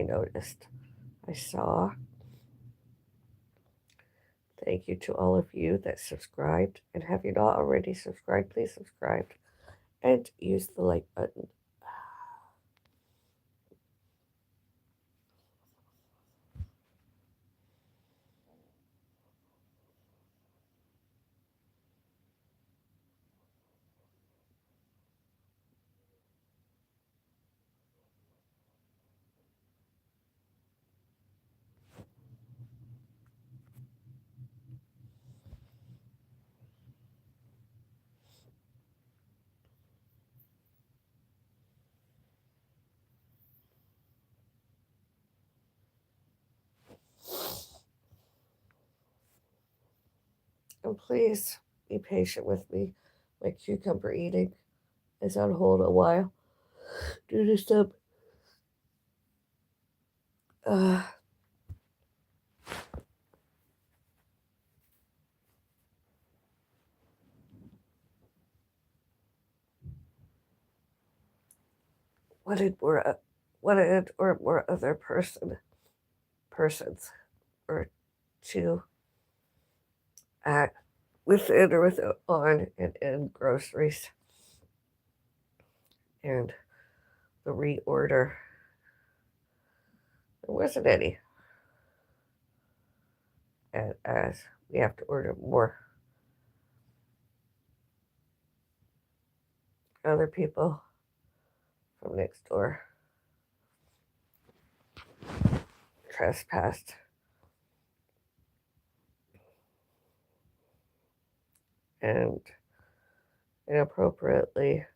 noticed. I saw. Thank you to all of you that subscribed. And have you not already subscribed, please subscribe and use the like button. And please be patient with me. My cucumber eating is on hold a while due to some uh, wanted or more other persons or two at within or without on and in groceries and the reorder. There wasn't any, and as we have to order more, other people from next door trespassed and inappropriately.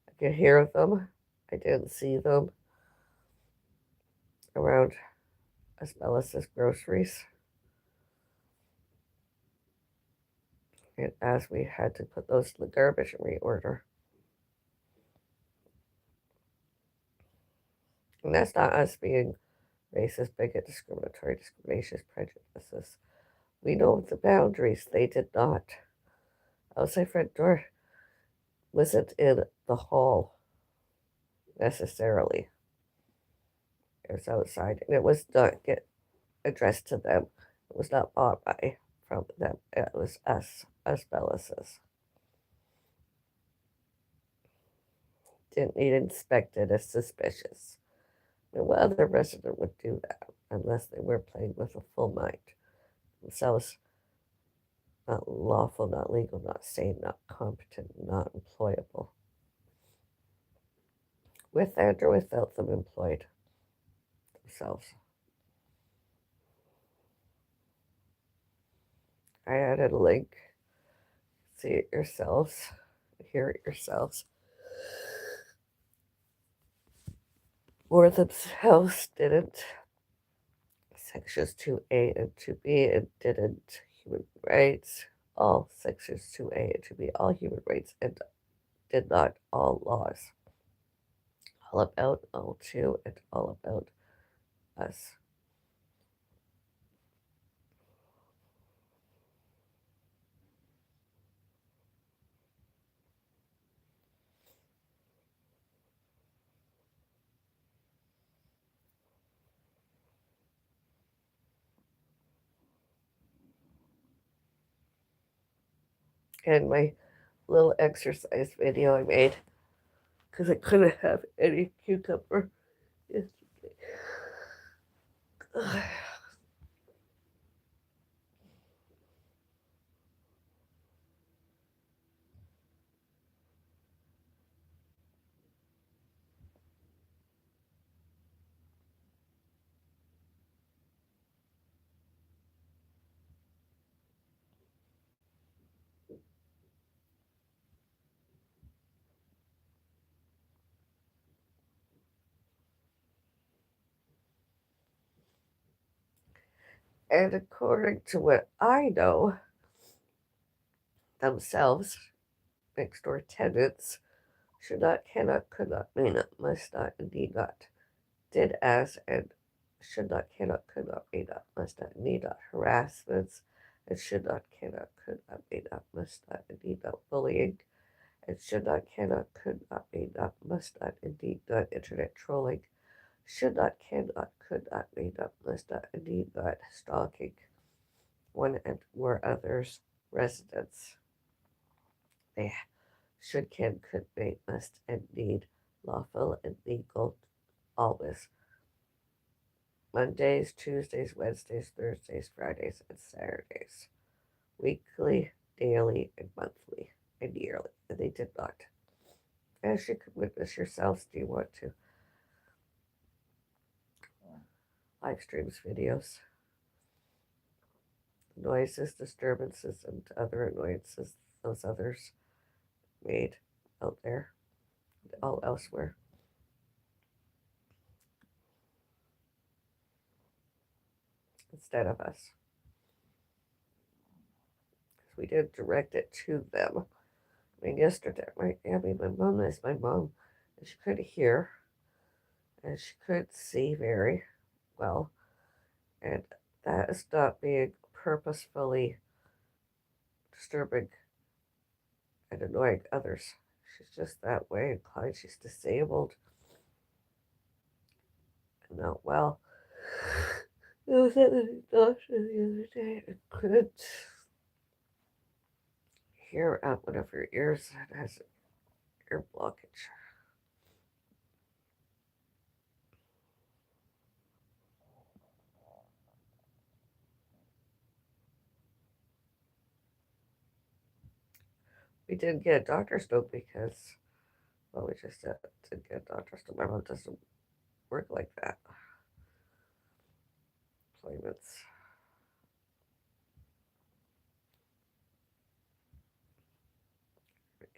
I could hear them. I didn't see them around as well as his groceries. And as we had to put those in the garbage and reorder. And that's not us being racist, bigot, discriminatory, discrimination, prejudices. We know the boundaries. They did not. Outside front door wasn't in the hall necessarily. It was outside, and it was not get addressed to them. It was not bought by from them. It was us Bellises. Didn't need inspected as suspicious. And what other resident would do that unless they were playing with a full mind? Themselves not lawful, not legal, not sane, not competent, not employable. With and or without them employed themselves. I added a link. See it yourselves. Hear it yourselves. Or themselves didn't. Sections 2A and 2B and didn't. Human rights. All sections 2A and 2B. All human rights and did not. All laws. All about, all to, and all about us. And my little exercise video I made because I couldn't have any cucumber yesterday. And according to what I know, themselves, next door tenants, should not, cannot, could not, may not, must not, and need not, did as, and should not, cannot, could not, may not, must not, need not, harassments, and should not, cannot, could not, may not, must not, and need not, bullying, and should not, cannot, could not, may not, must not, and need not, internet trolling, should not, cannot, could not, may not, must not, and need not stalking one and or others' residence. They should, can, could, may, must, and need lawful and legal always. Mondays, Tuesdays, Wednesdays, Thursdays, Fridays, and Saturdays. Weekly, daily, and monthly, and yearly. And they did not. As you could witness yourselves, do you want to live streams, videos, noises, disturbances, and other annoyances those others made out there, all elsewhere? Instead of us. Because we didn't direct it to them. I mean, yesterday, my mom is my mom, and she could hear, and she could see very well, and that is not being purposefully disturbing and annoying others. She's just that way inclined. She's disabled and not well. I was at the doctor the other day. I couldn't hear out one of her ears that has an ear blockage. We didn't get a doctor's note because, well, we just didn't get a doctor's note. My mom doesn't work like that. Appointments,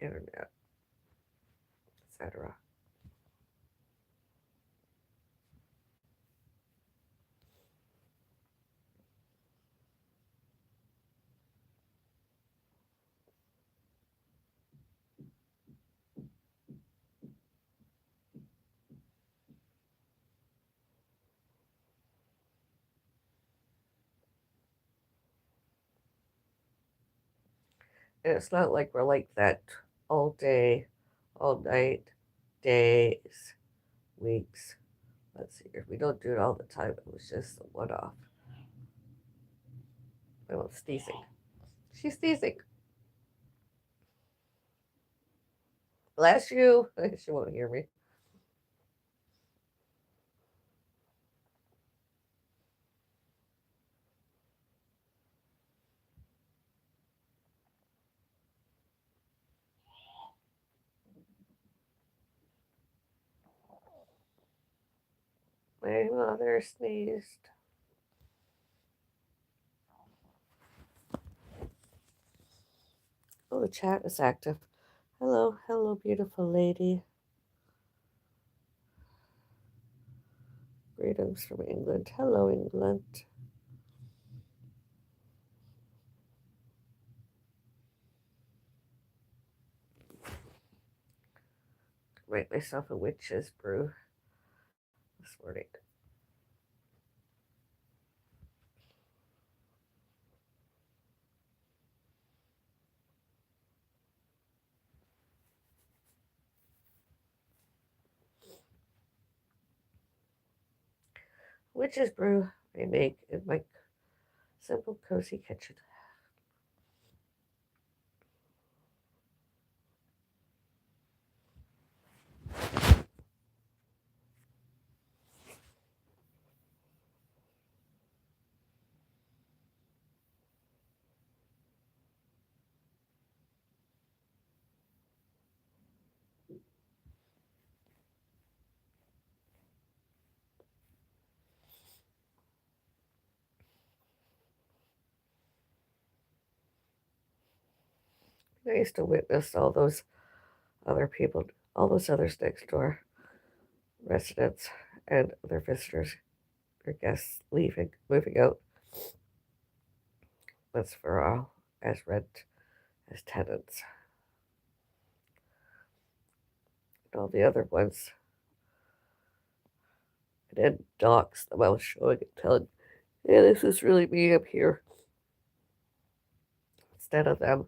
internet, etc. And it's not like we're like that all day, all night, days, weeks. Let's see here. We don't do it all the time. It was just a one off. My mom's sneezing. She's sneezing. Bless you. She won't hear me. My mother sneezed. Oh, the chat is active. Hello, hello, beautiful lady. Greetings from England. Hello, England. Make myself a witch's brew this morning. Witch's brew I make in my simple, cozy kitchen. I used to witness all those other people, all those others next door, residents and their visitors or guests leaving, moving out. That's for all as rent, as tenants. And all the other ones. And then docs them. I was showing and telling, yeah, this is really me up here. Instead of them.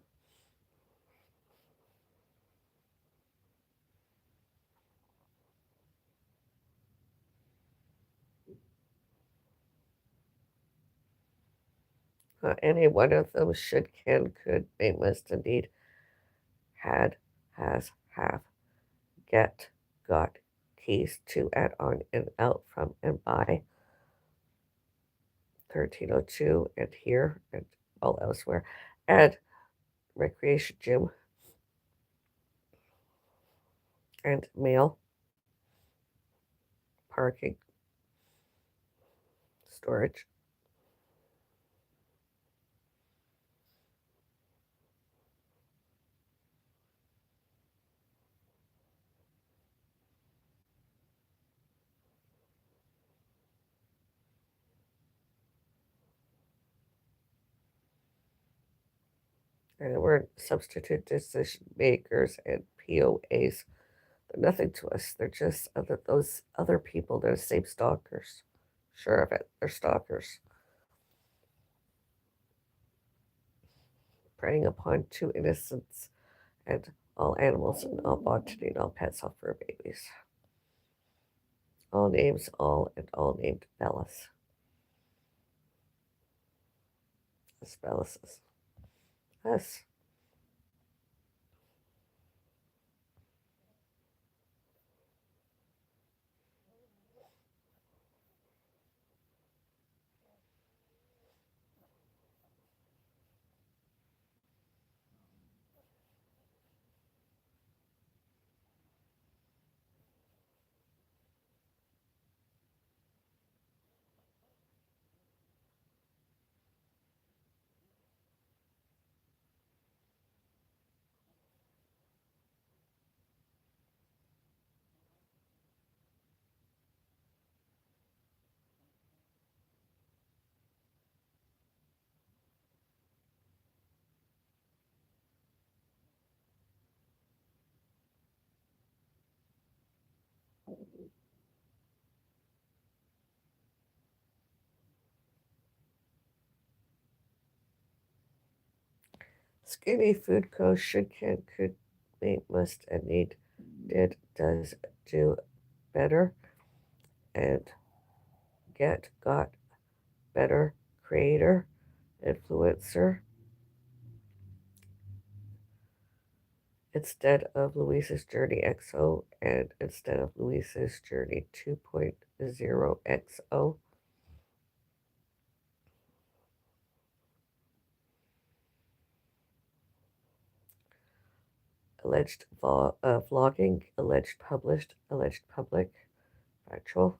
Any one of them should, can, could, may, must, indeed, had, has, have, get, got, keys to, at, on, and out, from, and by, 1302, and here, and all elsewhere, and recreation gym, and mail, parking, storage. And we're substitute decision makers and POAs. They're nothing to us. They're just those other people. They're the same stalkers. Sure of it. They're stalkers. Preying upon two innocents and all animals and all botany and all pets, all fur babies. All names, all and all named Bellis. Us Bellises. Us. Skinny food co. Should, can, could, may, must, and need, did, does, do, better, and get, got, better, creator, influencer, instead of Louise's Journey XO, and instead of Louise's Journey 2.0 XO. Alleged vlogging, alleged published, alleged public, factual.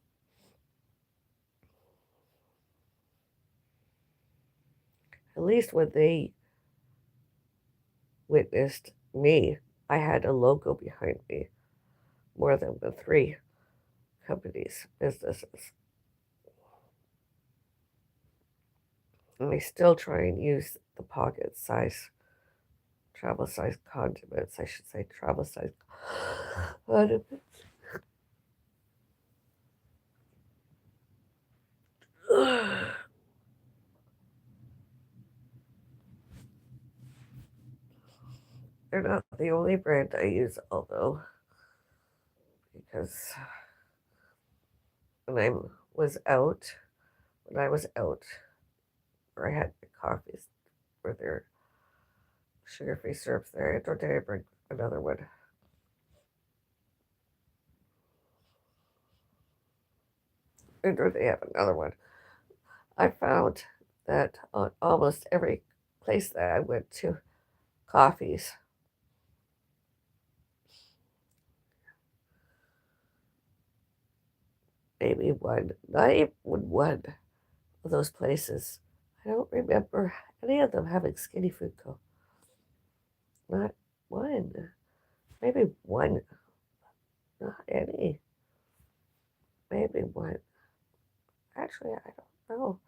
At least when they witnessed me, I had a logo behind me, more than the three companies, businesses. And I still try and use the pocket size, travel size condiments, I should say travel size condiments. They're not the only brand I use, although, because when I was out, when I was out, where I had the coffees, where they're sugar-free syrups there, I don't dare bring another one. Or they have another one. I found that on almost every place that I went to, coffees, maybe one, not even one of those places. I don't remember any of them having Skinny Food Co. Not one. Maybe one. Not any. Maybe one. Actually, I don't know.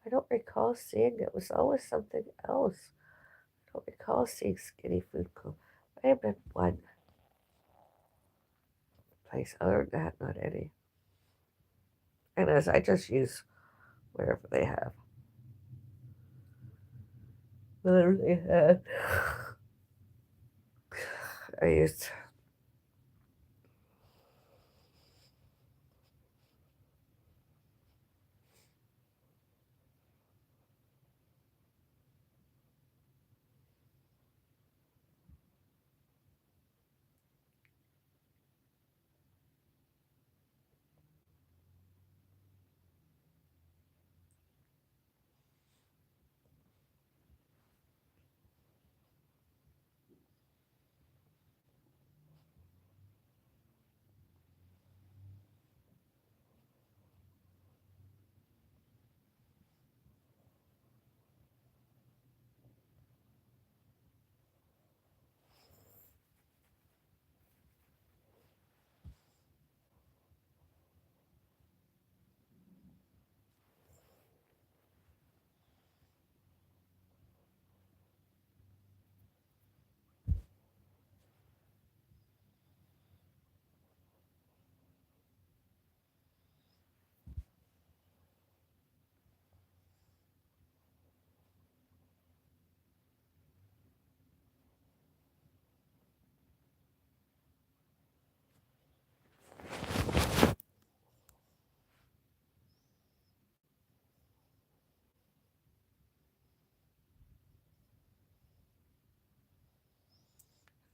I don't recall seeing it. It was always something else. I don't recall seeing Skinny Food Co. May have been one place. Other than that, not any. And as I just use whatever they have. Whatever they had. I used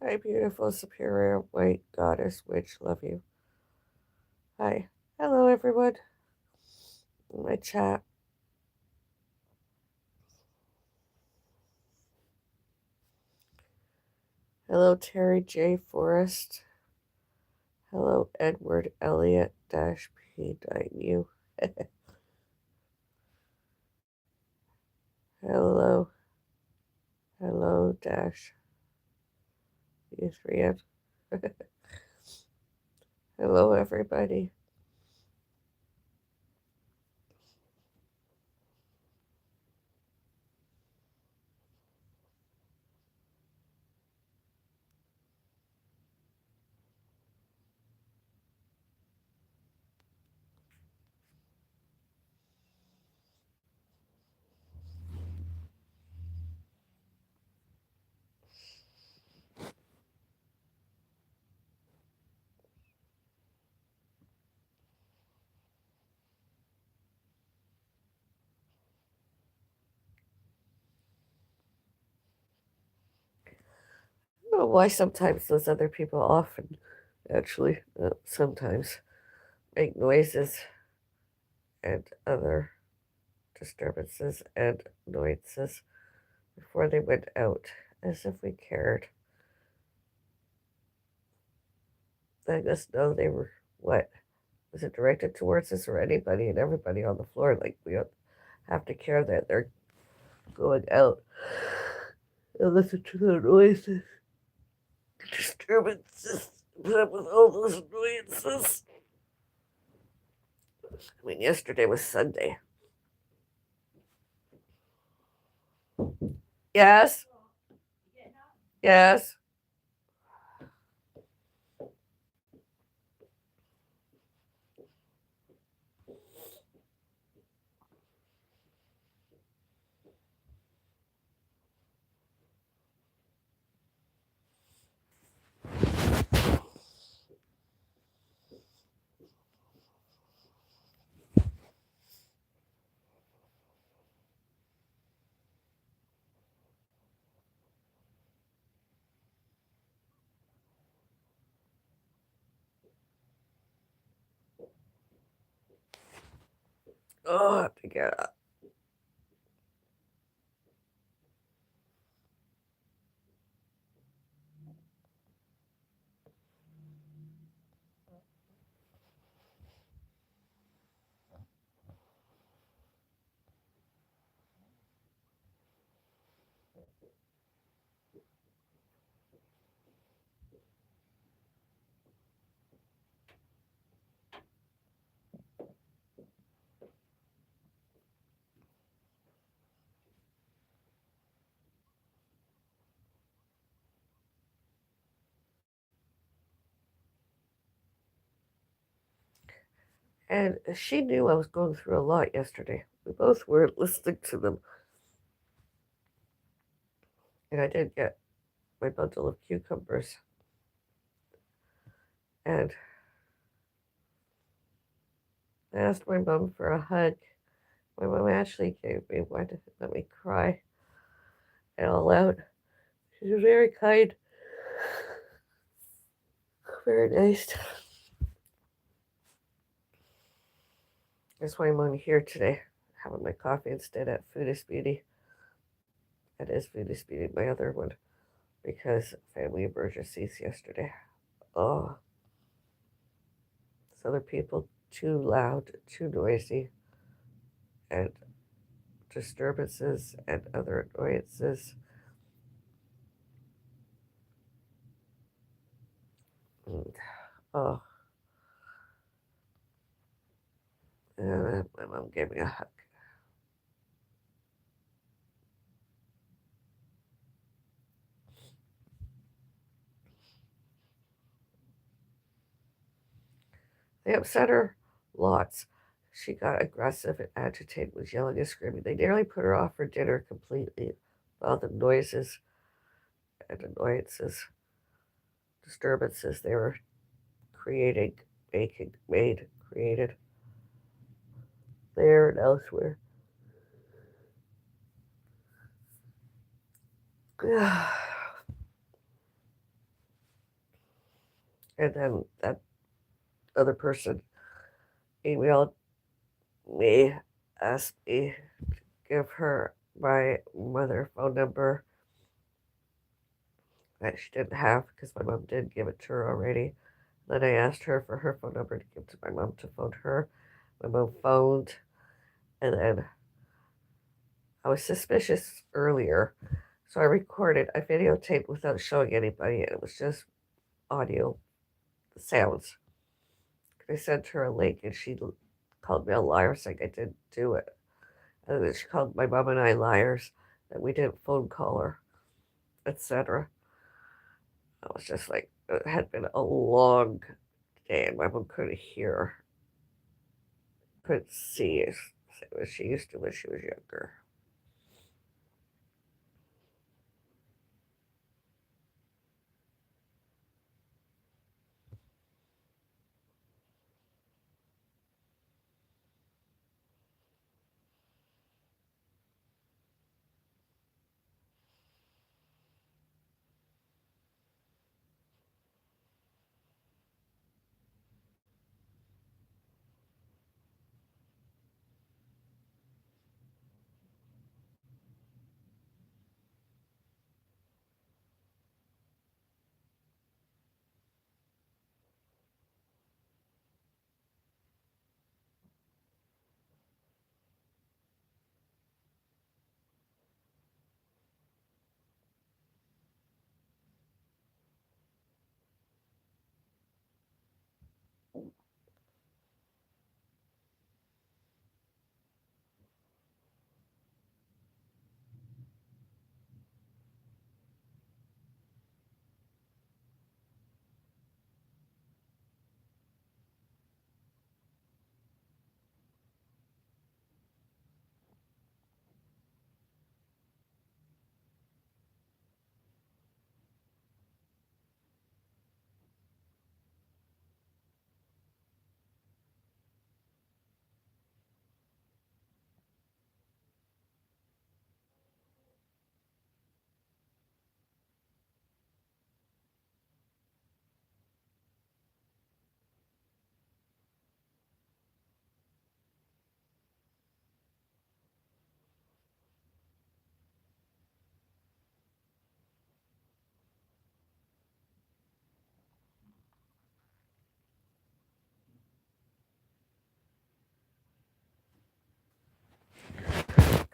Hi, beautiful superior white goddess witch. Love you. Hi. Hello, everyone. In my chat. Hello, Terry J. Forrest. Hello, Edward Elliot P9U. Hello. Hello, U3N. Hello, everybody. I don't know why sometimes those other people often, actually, sometimes make noises and other disturbances and annoyances before they went out, as if we cared. Letting us know they were, what? Was it directed towards us or anybody and everybody on the floor? Like, we don't have to care that they're going out and listen to the noises, disturbances, put up with all those annoyances. I mean, yesterday was Sunday. Yes? Yes? Oh, I have to get up. And she knew I was going through a lot yesterday. We both were listening to them. And I did get my bundle of cucumbers. And I asked my mom for a hug. My mom actually gave me one to let me cry it all out. She was very kind, very nice. That's why I'm on here today, having my coffee instead at Foodist Beauty. That is Foodist Beauty, my other one, because family emergencies yesterday. Oh, these other people too loud, too noisy, and disturbances and other annoyances. And, oh, and my mom gave me a hug. They upset her lots. She got aggressive and agitated, was yelling and screaming. They nearly put her off for dinner completely. All the noises and annoyances, disturbances they were creating, created there and elsewhere. And then that other person emailed me, asked me to give her my mother phone number that she didn't have because my mom did give it to her already. Then I asked her for her phone number to give to my mom to phone her. My mom phoned, and then I was suspicious earlier, so I recorded. I videotaped without showing anybody, and it was just audio, the sounds. I sent her a link, and she called me a liar, saying I didn't do it. And then she called my mom and I liars that we didn't phone call her, etc. I was just like, it had been a long day, and my mom couldn't hear, couldn't see as she used to when she was younger.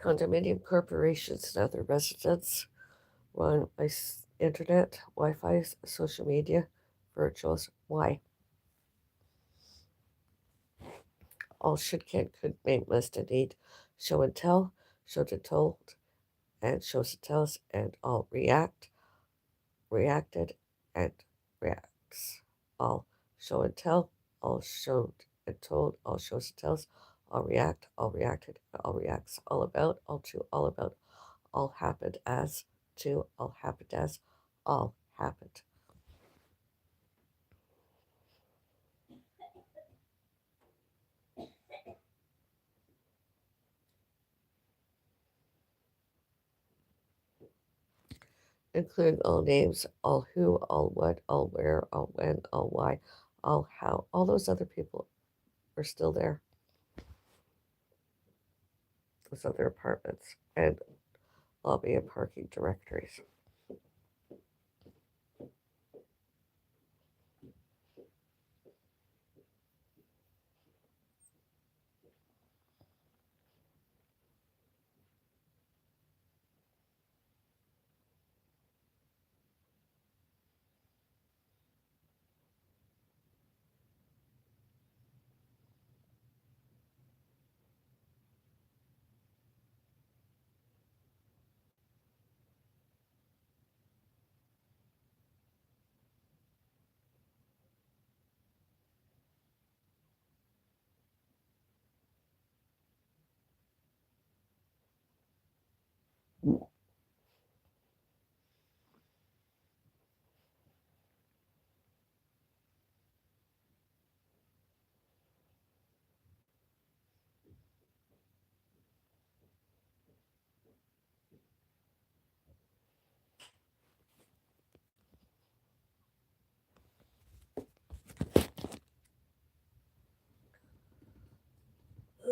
Condominium corporations and other residents run by internet, Wi-Fi, social media, virtuals. Why? All should can could make list and need show and tell, show to told, and shows and tells, and all reacted, and reacts. All show and tell, all showed and told, all shows and tells, all react, all reacted, all reacts, all about, all to, all about, all happened as to, all happened as, all happened. Including all names, all who, all what, all where, all when, all why, all how. All those other people are still there, those other apartments, and lobby and parking directories.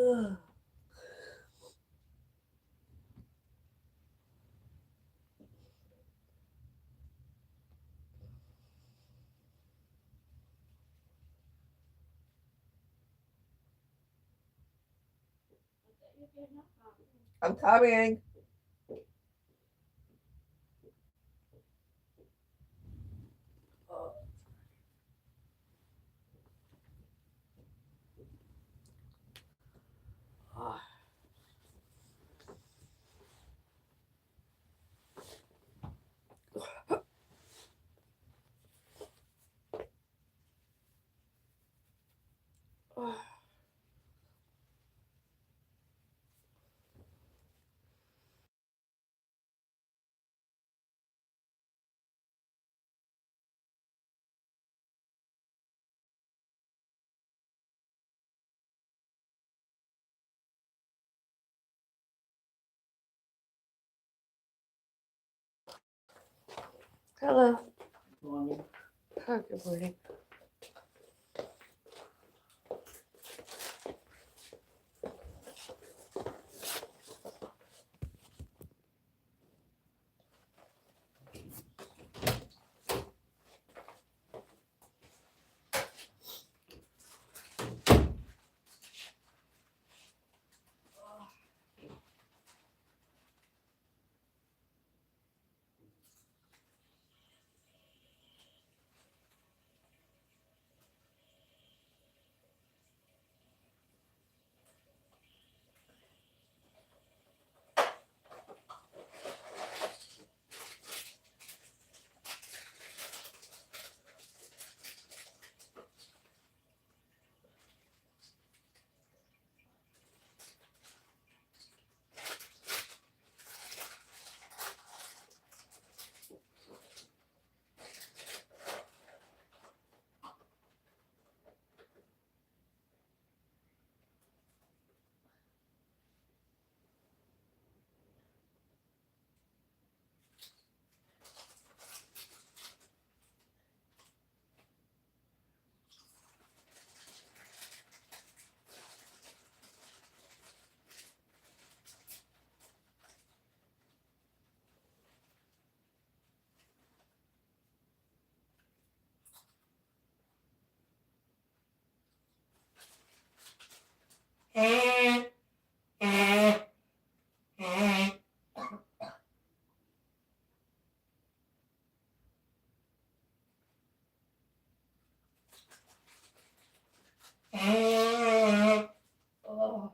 I'm coming. Hello. Morning. Oh, good morning. Oh.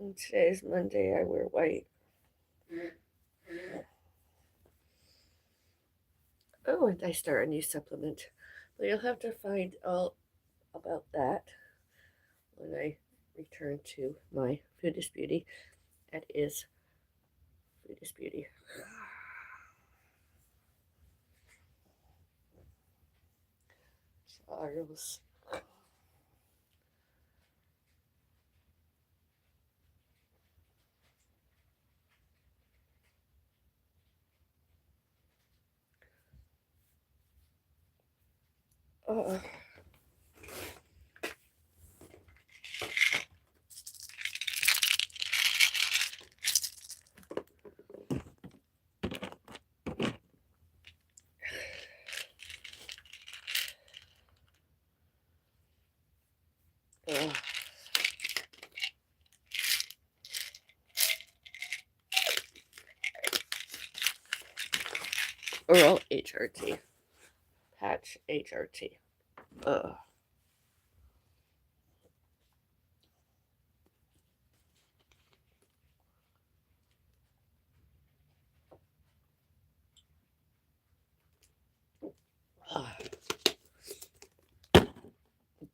And today's Monday. I wear white. Oh, and I start a new supplement. But you'll have to find all about that when I return to my Food is Beauty. That is Food is Beauty. Charles. Uh, uh, Earl HRT. Patch HRT. Ugh.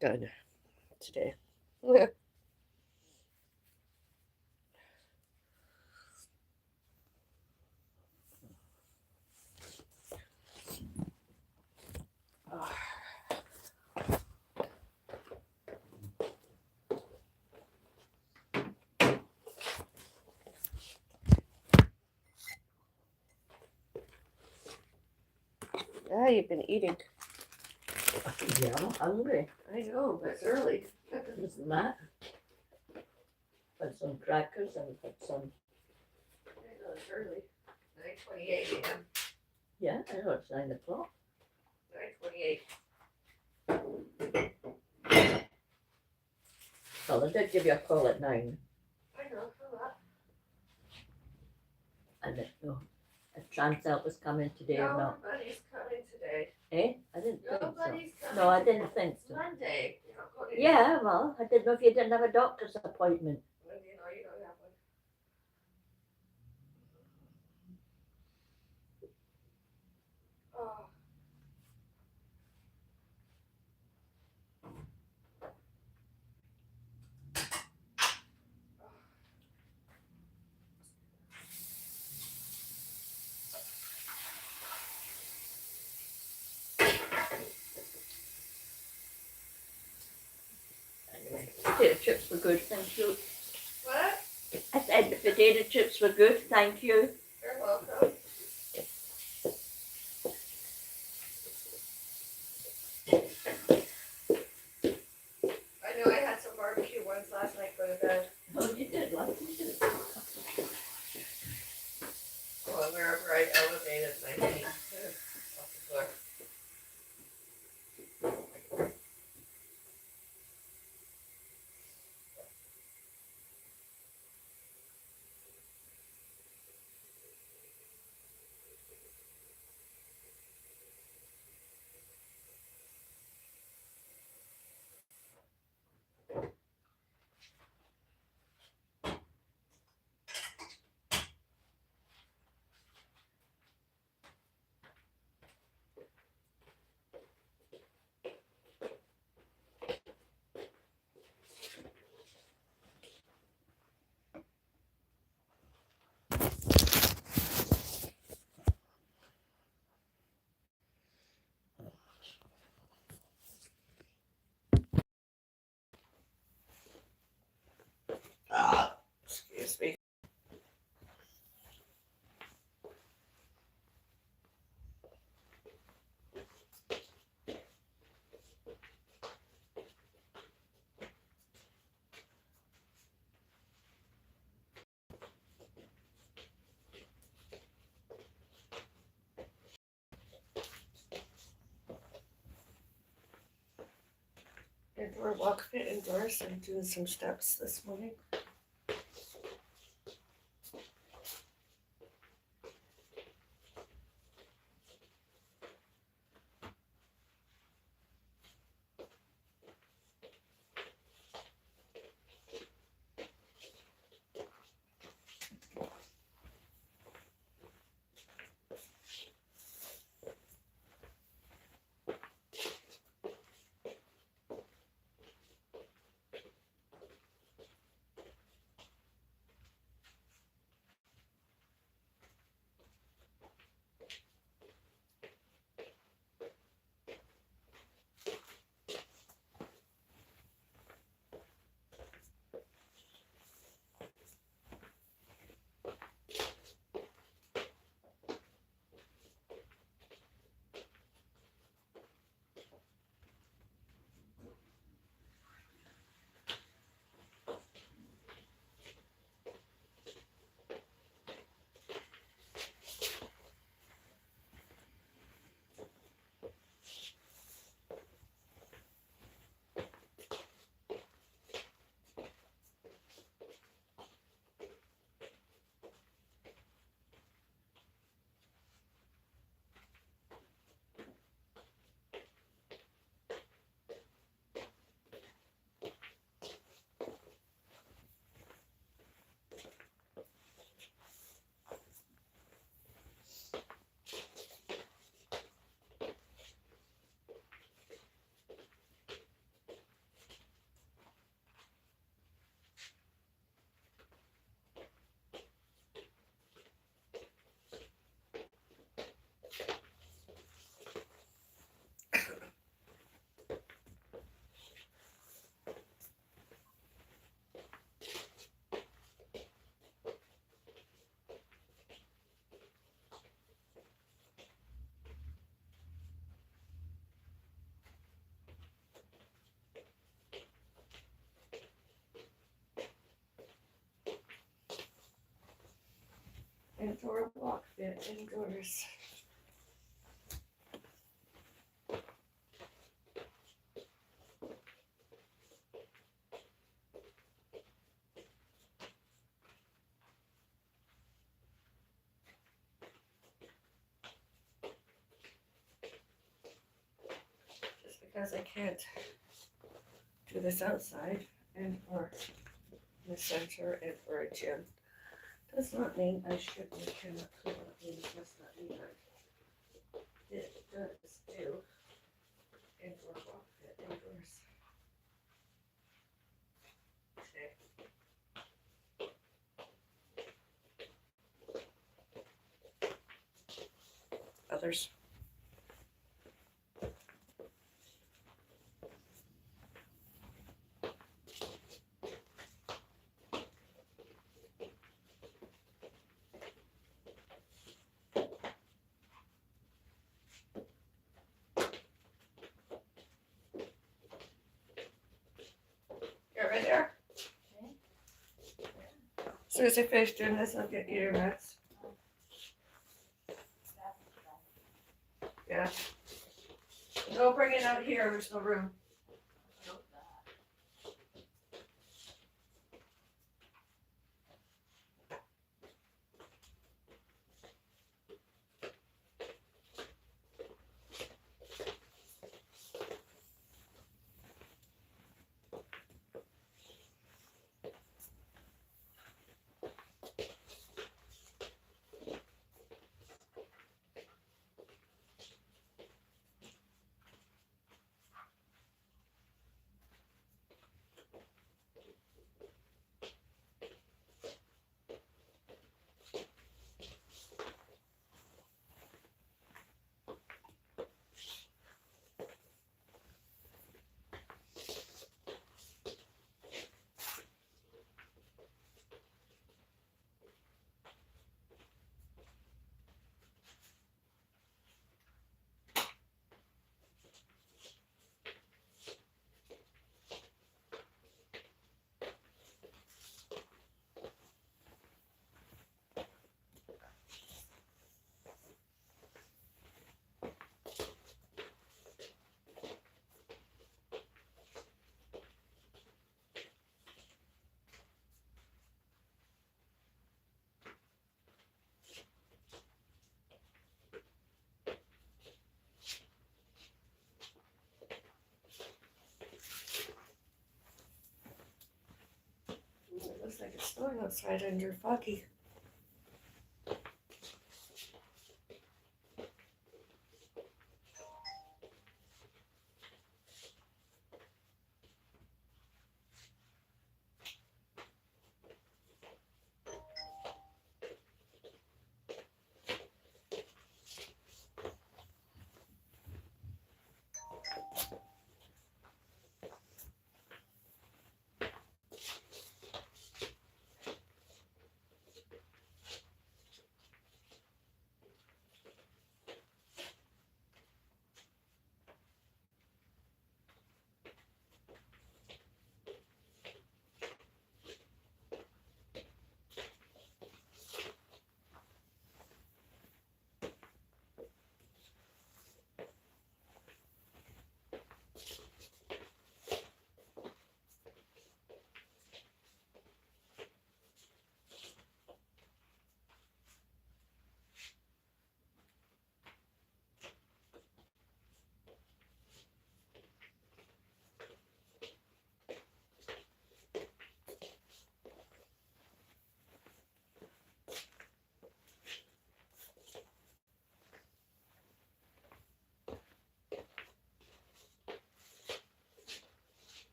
Done today. Yeah, you've been eating. Yeah, I'm hungry. I know, but it's early. Doesn't matter. Put some crackers and put some. I know it's early. 9:28 a.m. Yeah, I know it's 9 o'clock. 9:28. Well, I did give you a call at 9. I know, for that. And if Chancel was coming today or not. Nobody's coming today. Eh? I didn't think so. Nobody's coming. No, I didn't think so. Monday. You're not going to. Yeah, well, I didn't know if you didn't have a doctor's appointment. Well, you know you don't have one. Oh. Anyway, potato chips were good, thank you. What? I said the potato chips were good, thank you. You're welcome. I know I had some barbecue ones last night for the bed. Oh, you did, what? You did. Well, wherever I elevated my feet off the floor. Excuse me. Indoor walk fit indoors. I'm doing some steps this morning. outdoor walk fit indoors. Just because I can't do this outside and or in the center and for a gym does not mean I shouldn't, cannot, could not, mean must not do that. It does do indoor walk fit indoors. Okay. Others. You're right there. Okay. As soon as I finish doing this, I'll get you your meds. Yeah. Don't bring it out here, there's no room. It looks like it's snowing outside and you're foggy.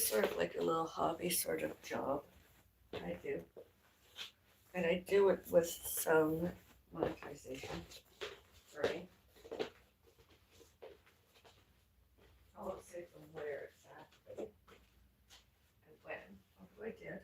is sort of like a little hobby sort of job. I do. And I do it with some monetization. Free. I won't say from where exactly and when, although I did.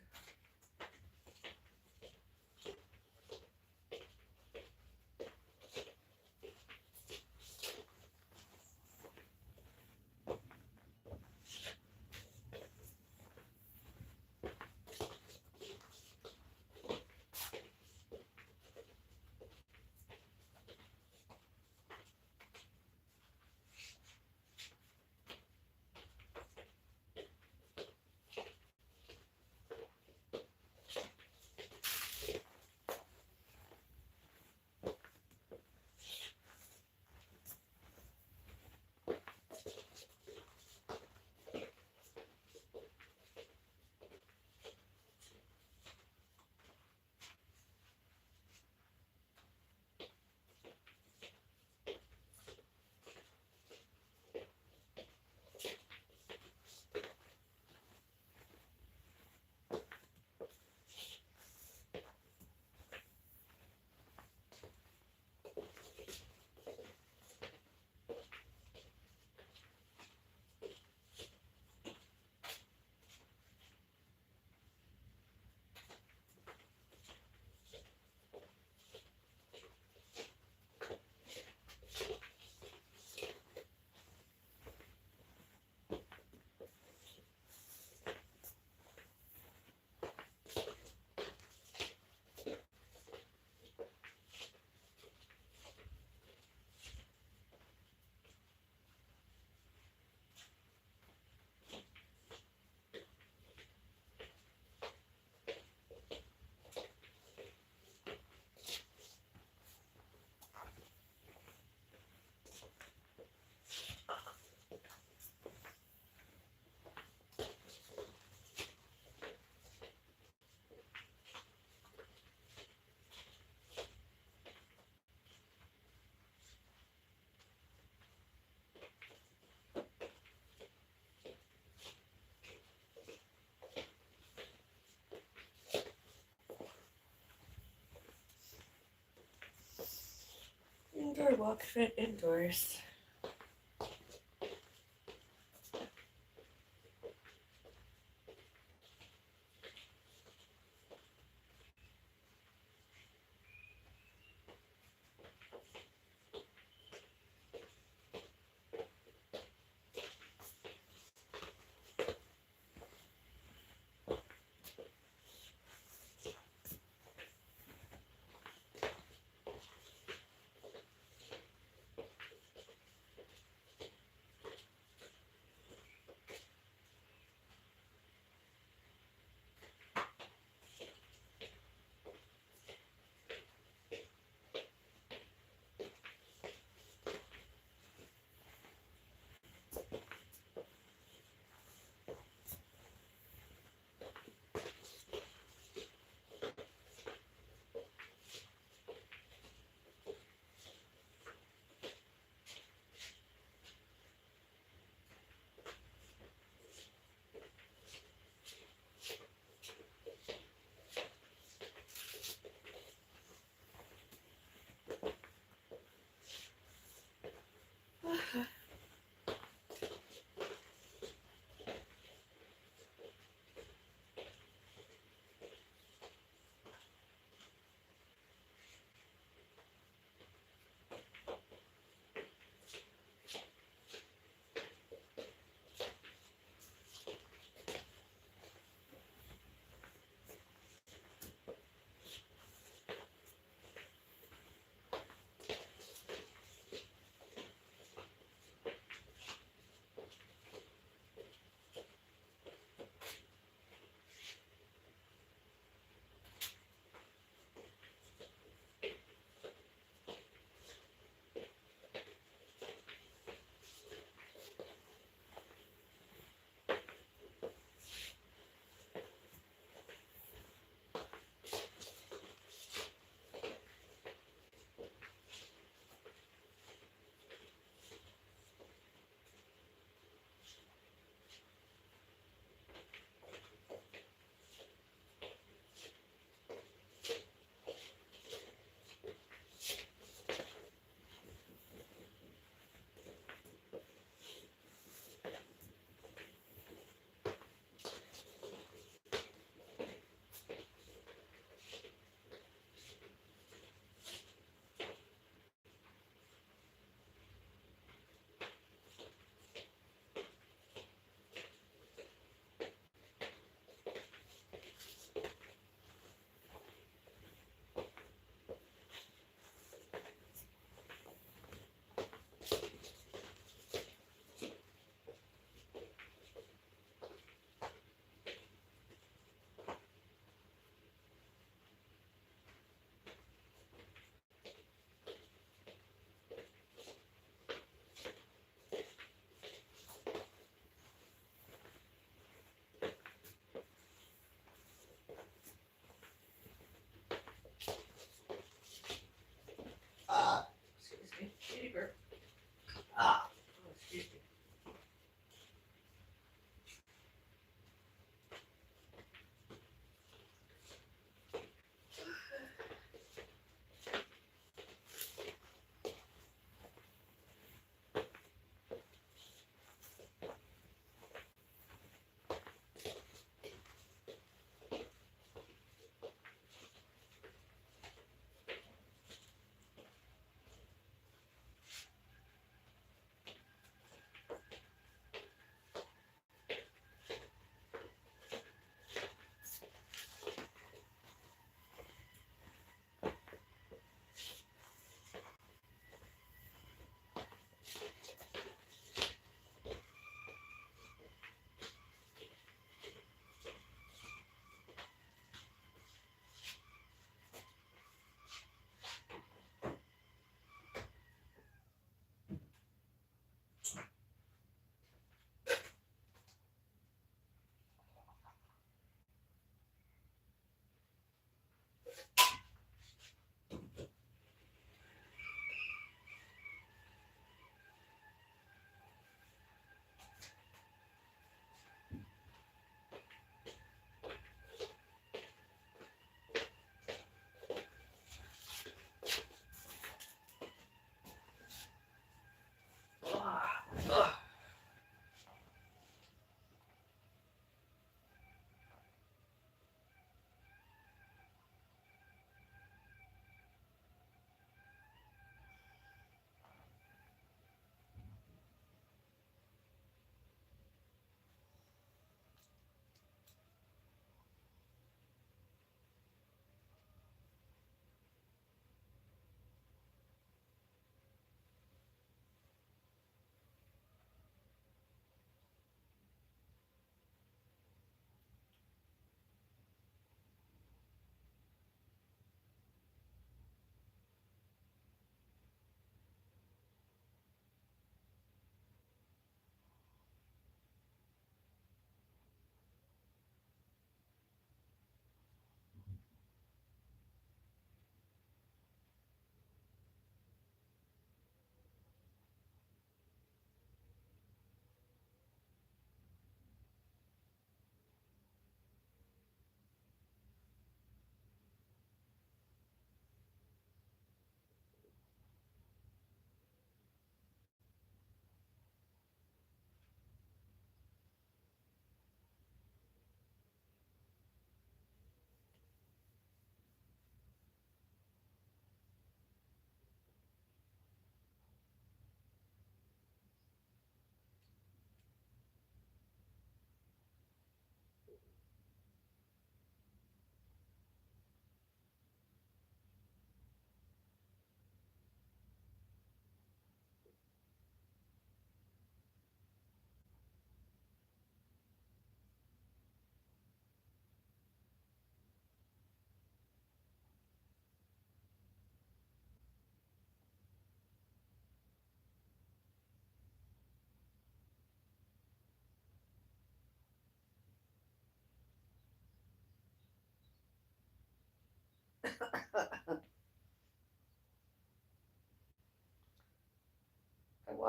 Indoor walk fit indoors.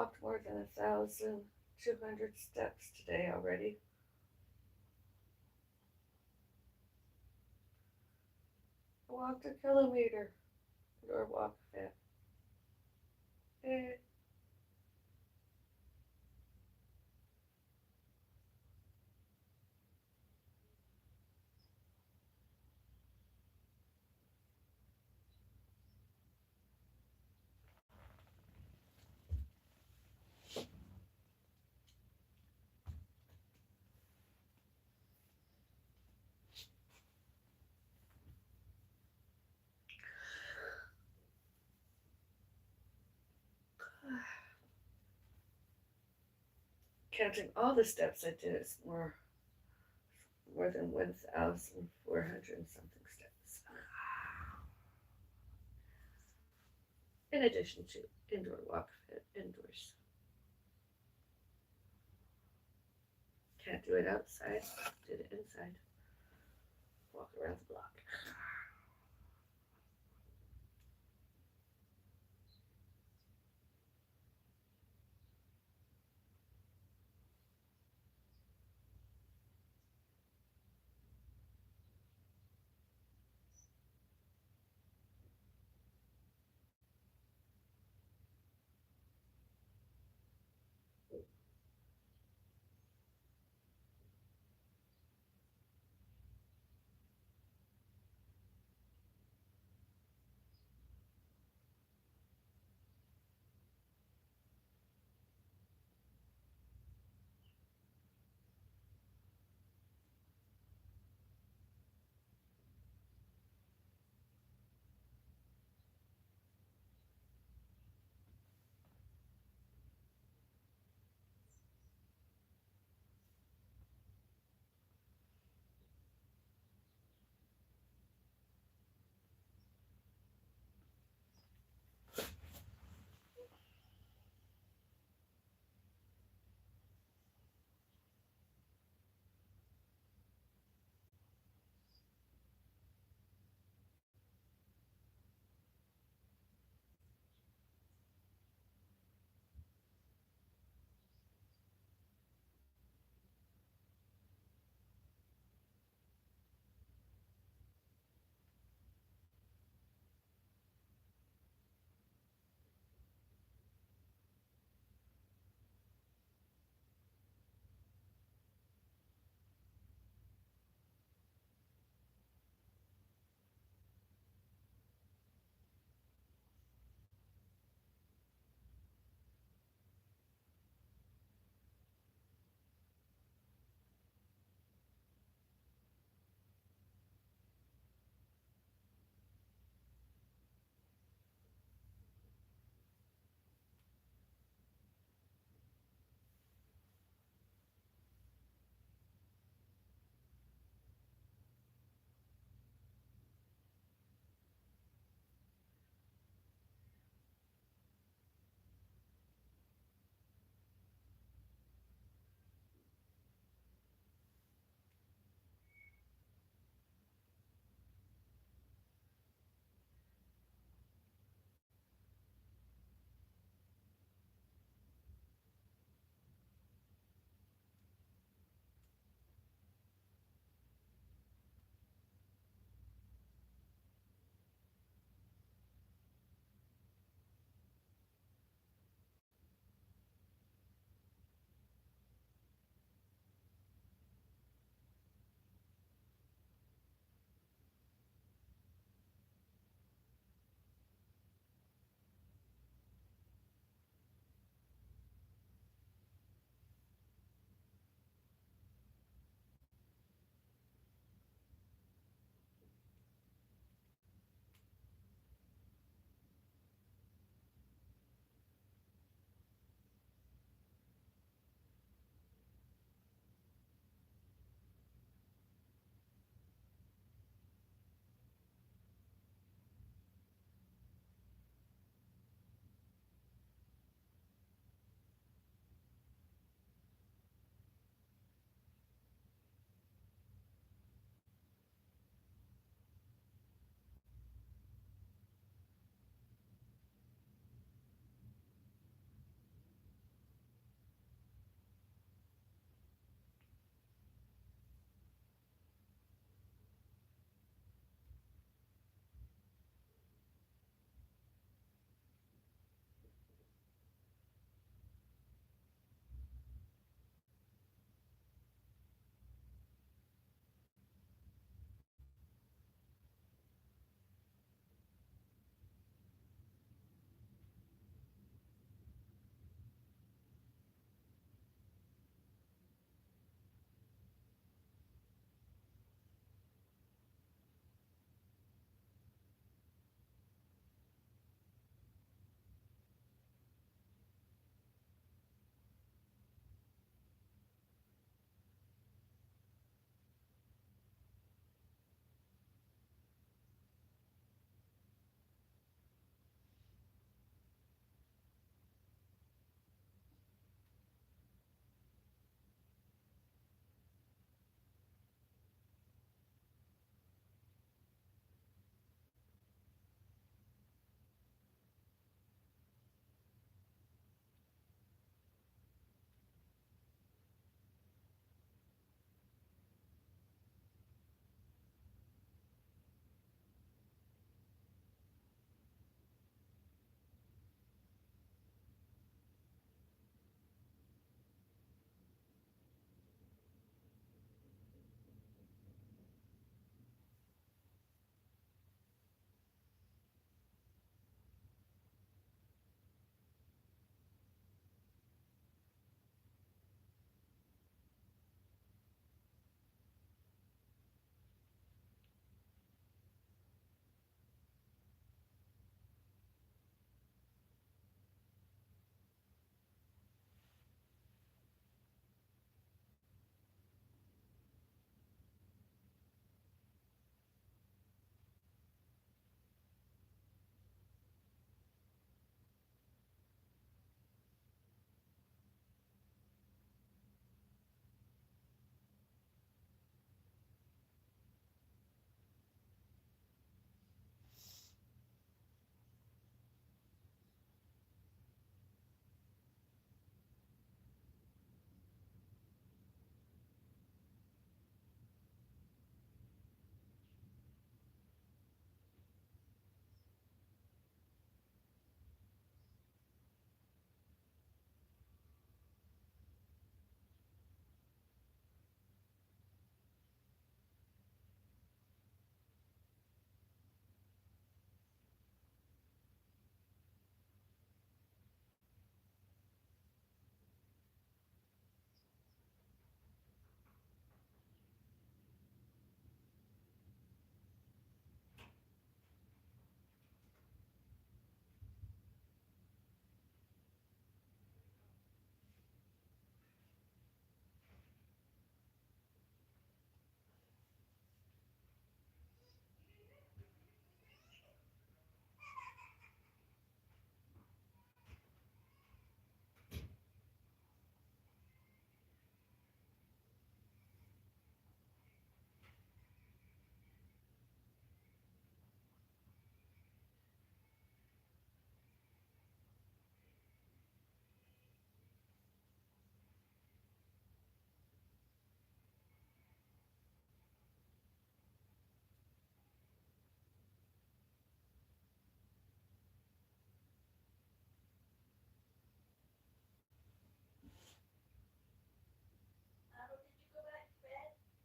walked more than 1,200 steps today already. I walked a kilometer. Or walk fit. Eh. Counting all the steps I did, it's more than 1,400 and something steps. In addition to indoor walk fit indoors. Can't do it outside, did it inside. Walk around the block.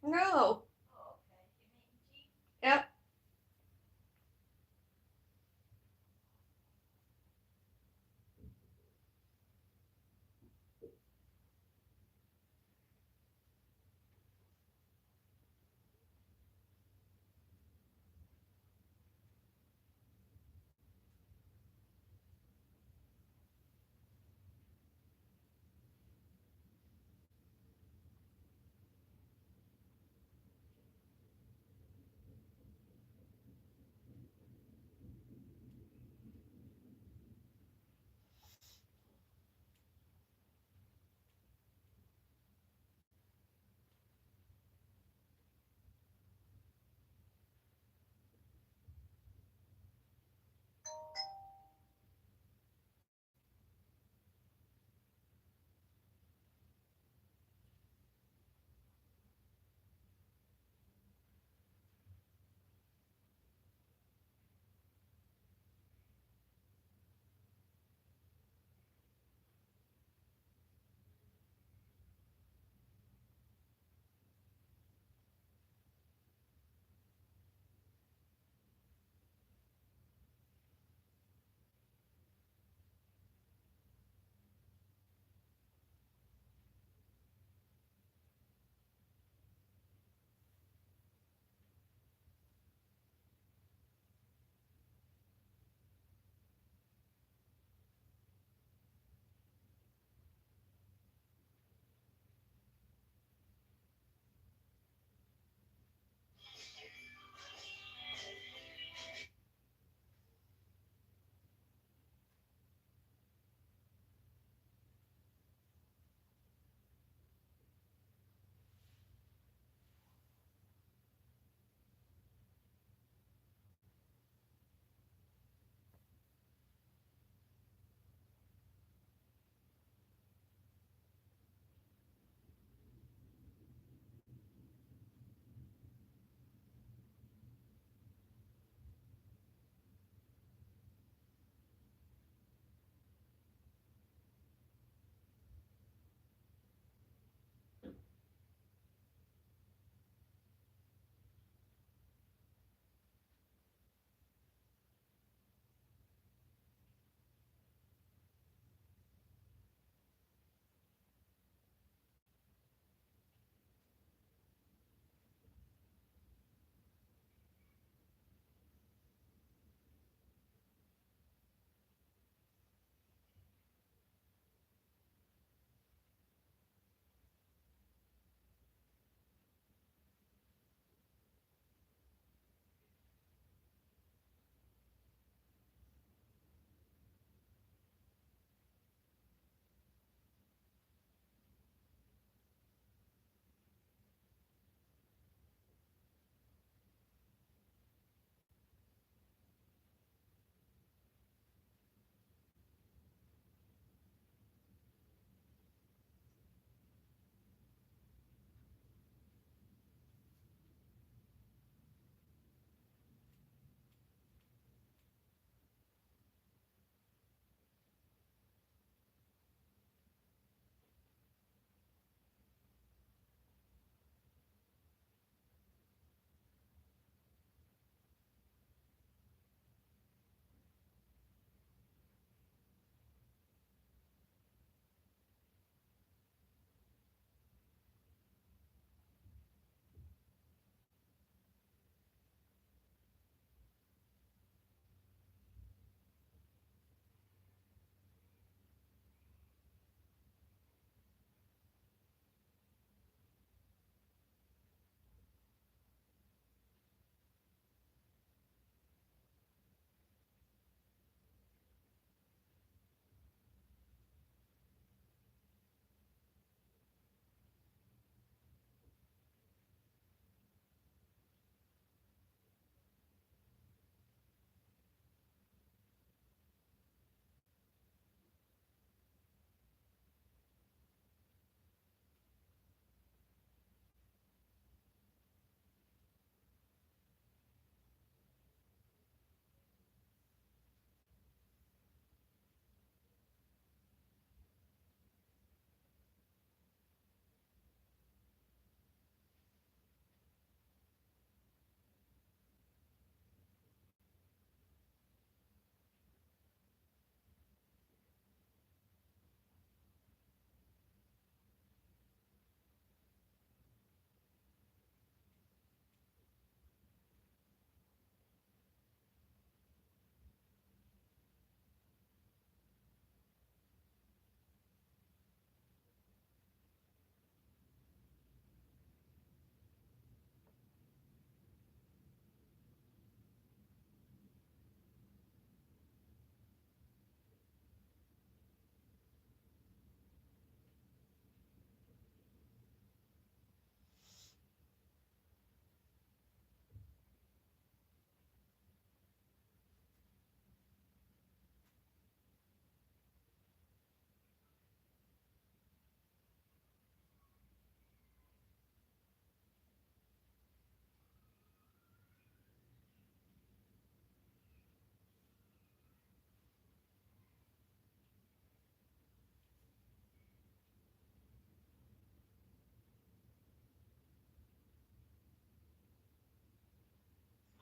No. Yep.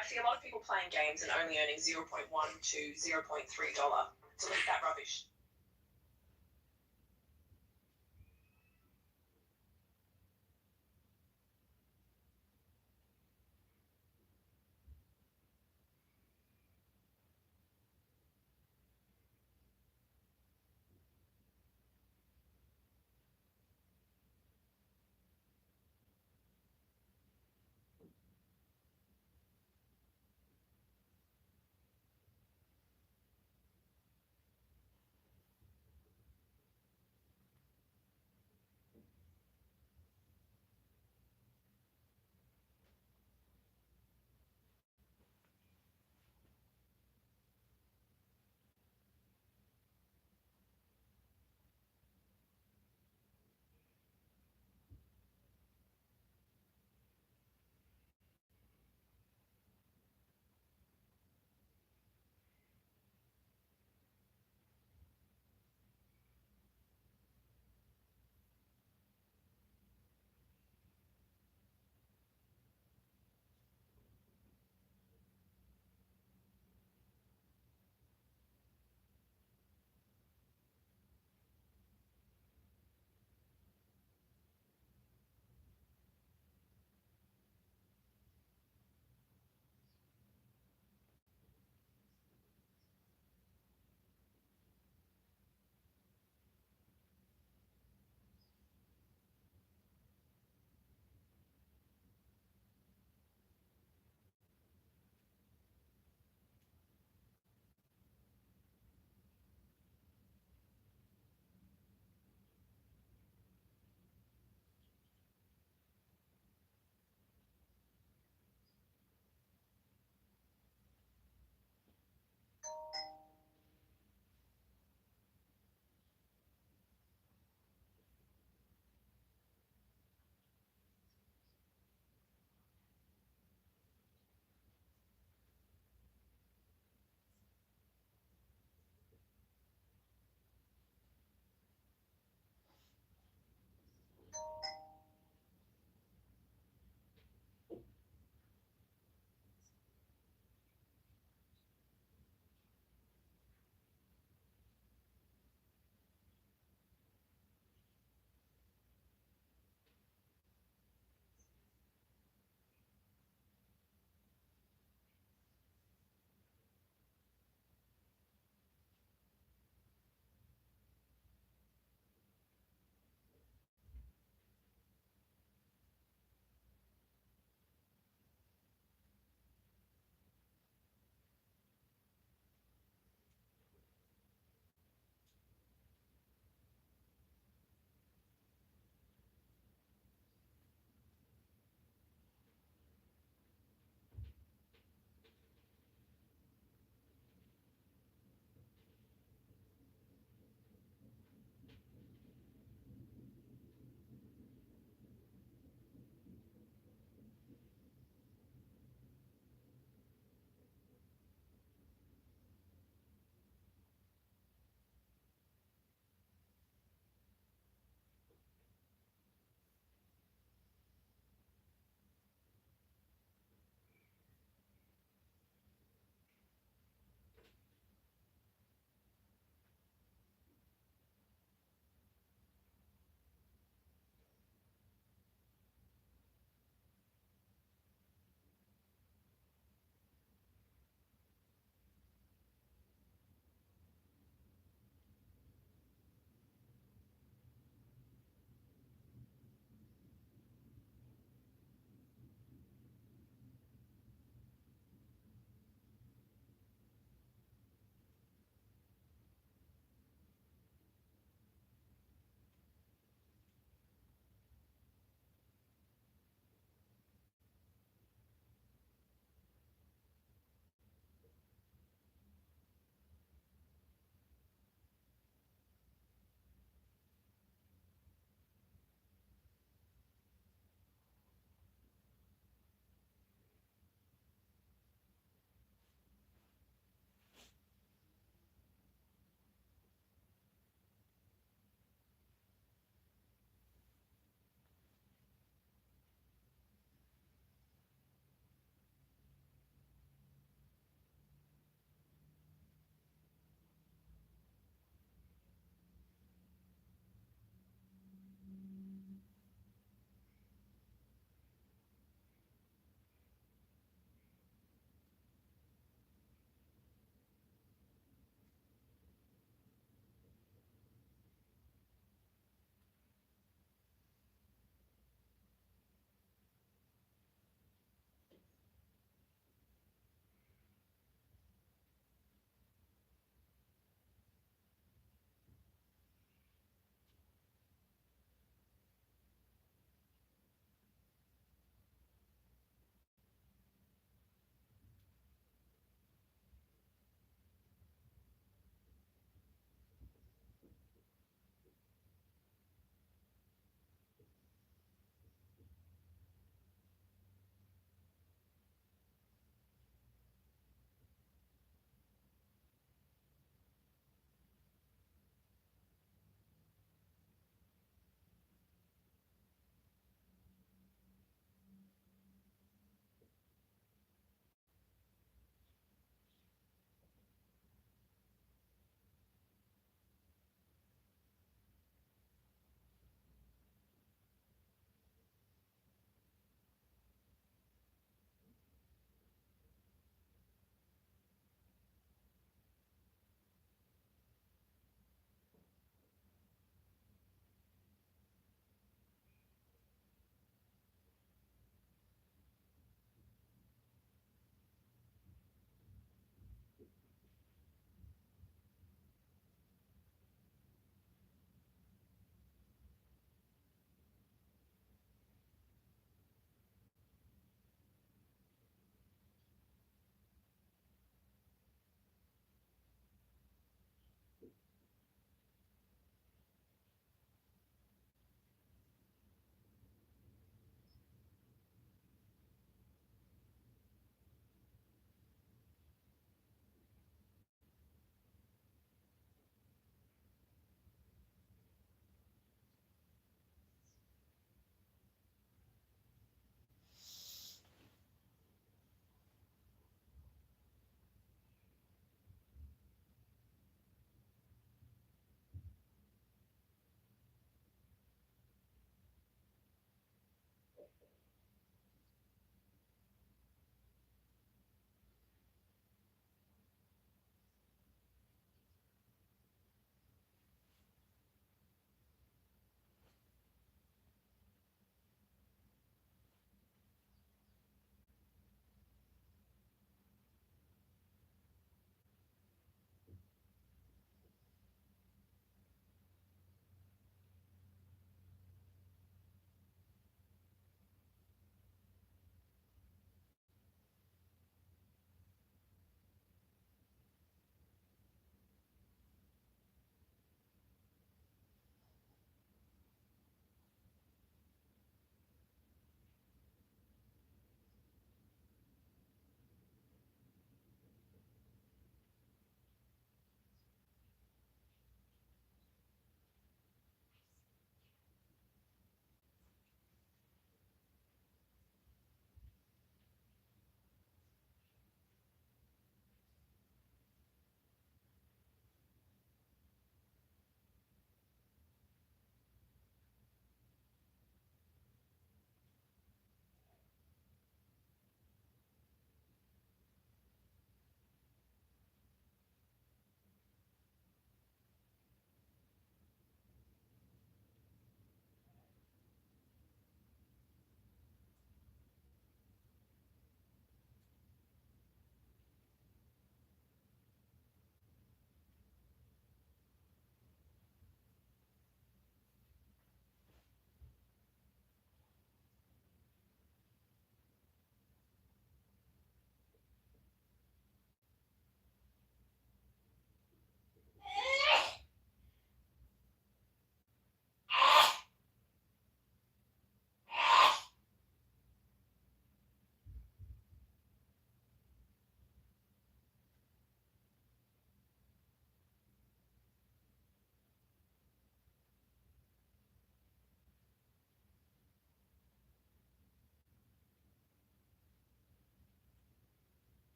I see a lot of people playing games and only earning $0.1 to $0.3. Delete that rubbish.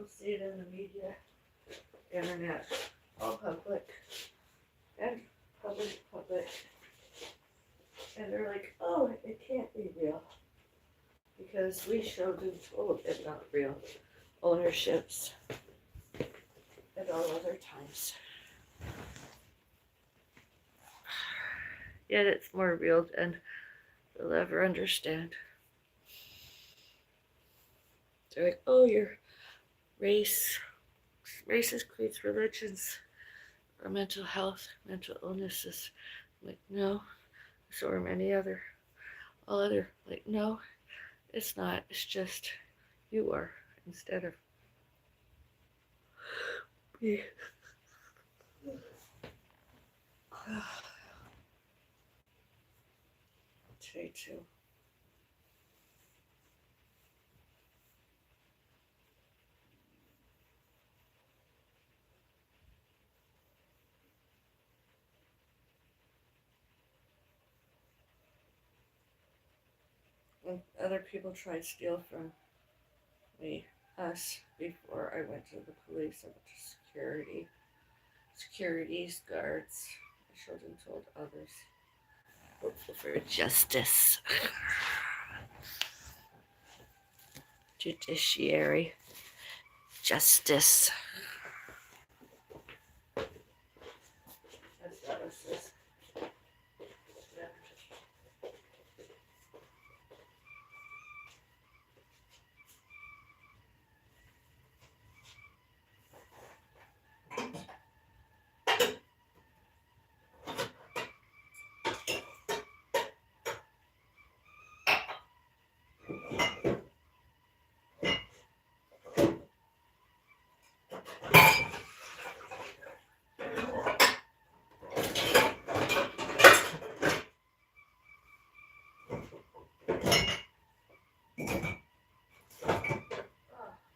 You'll see it in the media, internet, all public, and public. And they're like, oh, it can't be real. Because we showed and told it not real ownerships at all other times. Yet it's more real than they'll ever understand. They're like, oh, your races creates religions or mental health, mental illnesses. I'm like, no, so are many all other, like, no, it's not. It's just you are instead of me. Today too. When other people try to steal from us, before I went to the police, I went to securities guards. I showed and told others. Hopeful for justice. Judiciary. Justice. That's what it says.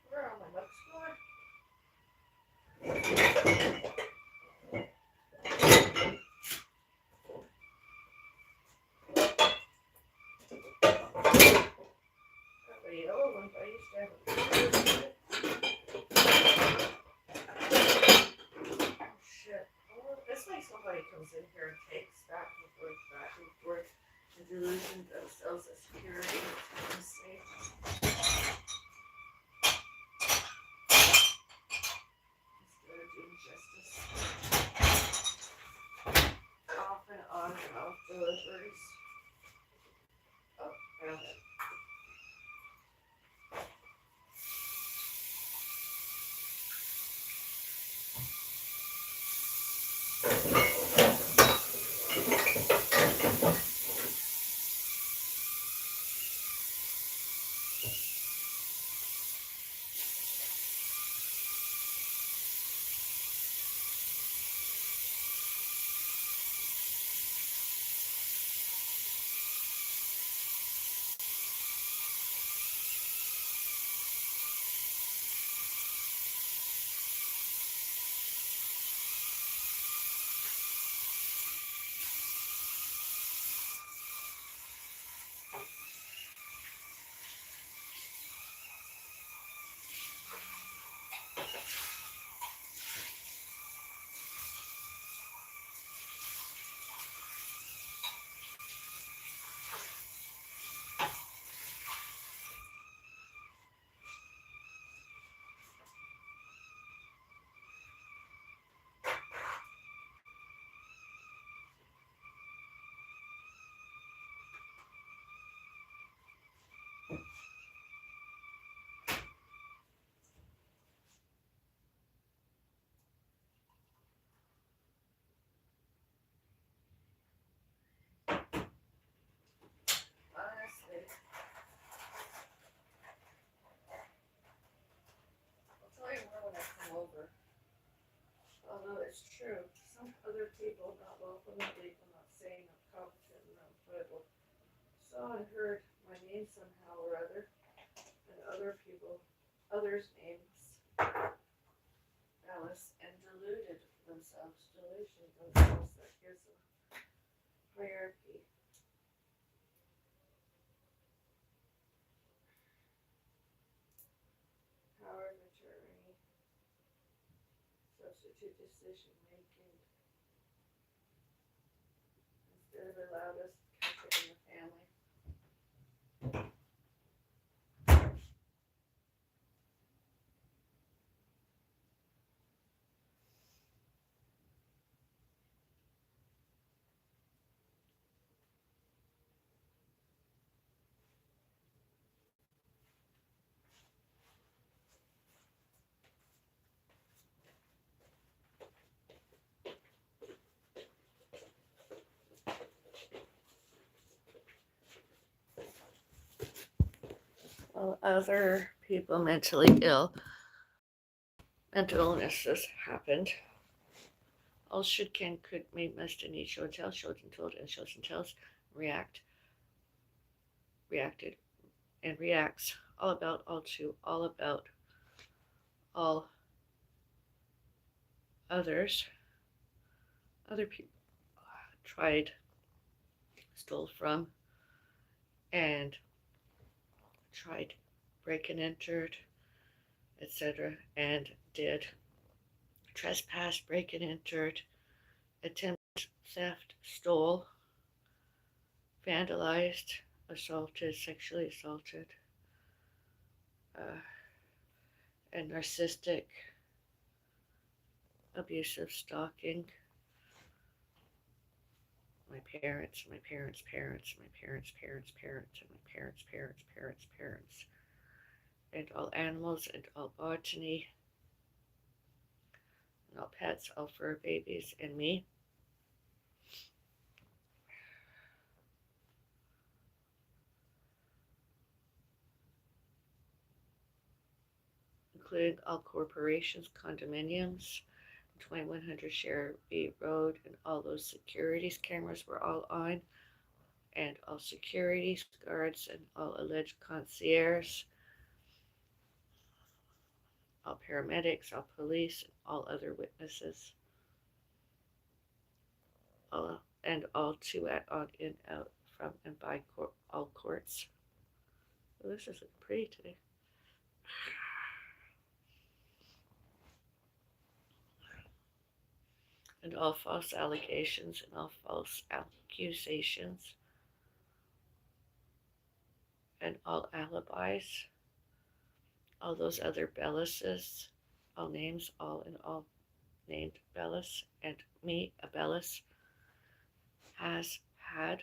Where are my books going? Got the yellow ones I used to have. Oh shit. Oh, it's like somebody comes in here and takes back and forth, and delusion themselves as security and safe. Instead of doing justice. Off and on and off deliveries. Oh, found it. Honestly, I'll tell you more when I come over. Although it's true, some other people not welcome to leave. I'm not saying I'm competent and unemployable. Saw and heard my name somehow or other, and others' names, Alice, and deluded themselves, that gives a hierarchy. Power, maturity, to decision making instead of allowed us to catch it in the family. While other people mentally ill, mental illnesses happened. All should, can, could, may, must, and need, show and tell, shows and told, and shows and tells, reacted, and reacts, all about, all to, all about, all others, other people tried, stole from, and tried, break and entered, etc., and did trespass, break and entered, attempt theft, stole, vandalized, assaulted, sexually assaulted, and narcissistic, abusive, stalking. My parents, my parents' parents, my parents' parents' parents, and my parents' parents' parents' parents, and all animals, and all botany, and all pets, all fur babies, and me. Including all corporations, condominiums, 2100 Sherry Road, and all those securities cameras were all on, and all security guards, and all alleged concierges, all paramedics, all police, and all other witnesses, and all to, at, on, in, out, from, and by all courts. Well, this is looking pretty today. And all false allegations and all false accusations and all alibis, all those other Bellises, all names, all and all named Bellis, and me, a Bellis, has, had,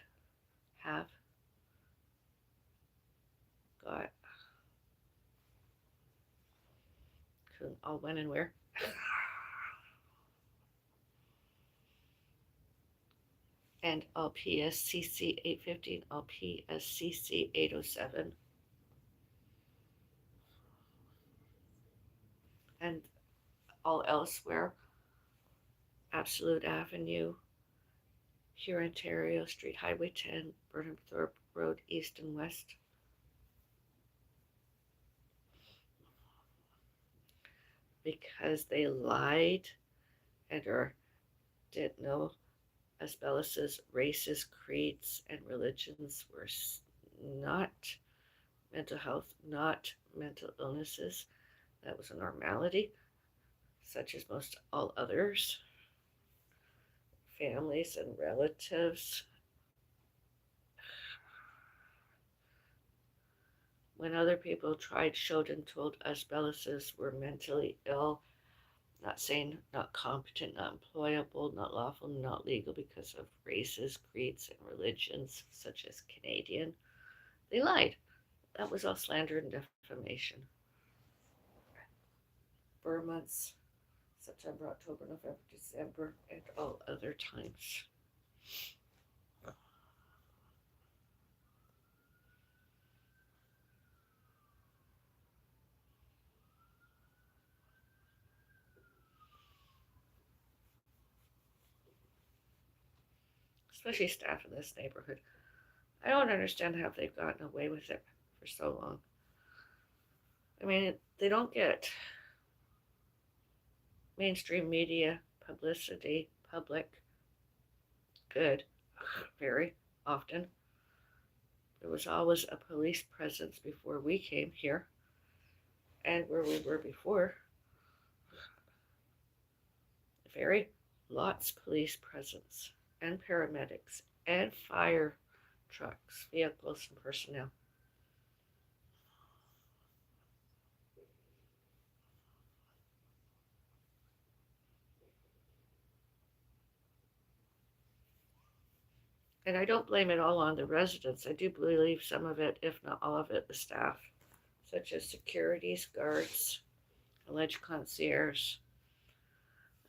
have, got, all when and where. And all PSCC 850 and all PSCC 807. And all elsewhere, Absolute Avenue, Huron, Ontario, Street, Highway 10, Burnhamthorpe Road, East and West. Because they lied and or didn't know Asbellis's races, creeds, and religions were not mental health, not mental illnesses. That was a normality, such as most all others, families and relatives. When other people tried, showed, and told Asbellis's were mentally ill, not sane, not competent, not employable, not lawful, not legal because of races, creeds, and religions, such as Canadian, they lied. That was all slander and defamation. For months, September, October, November, December, and all other times. Especially staff in this neighborhood. I don't understand how they've gotten away with it for so long. I mean, they don't get mainstream media, publicity, public good very often. There was always a police presence before we came here and where we were before. lots police presence and paramedics and fire trucks, vehicles, and personnel. And I don't blame it all on the residents. I do believe some of it, if not all of it, the staff, such as securities, guards, alleged concierge,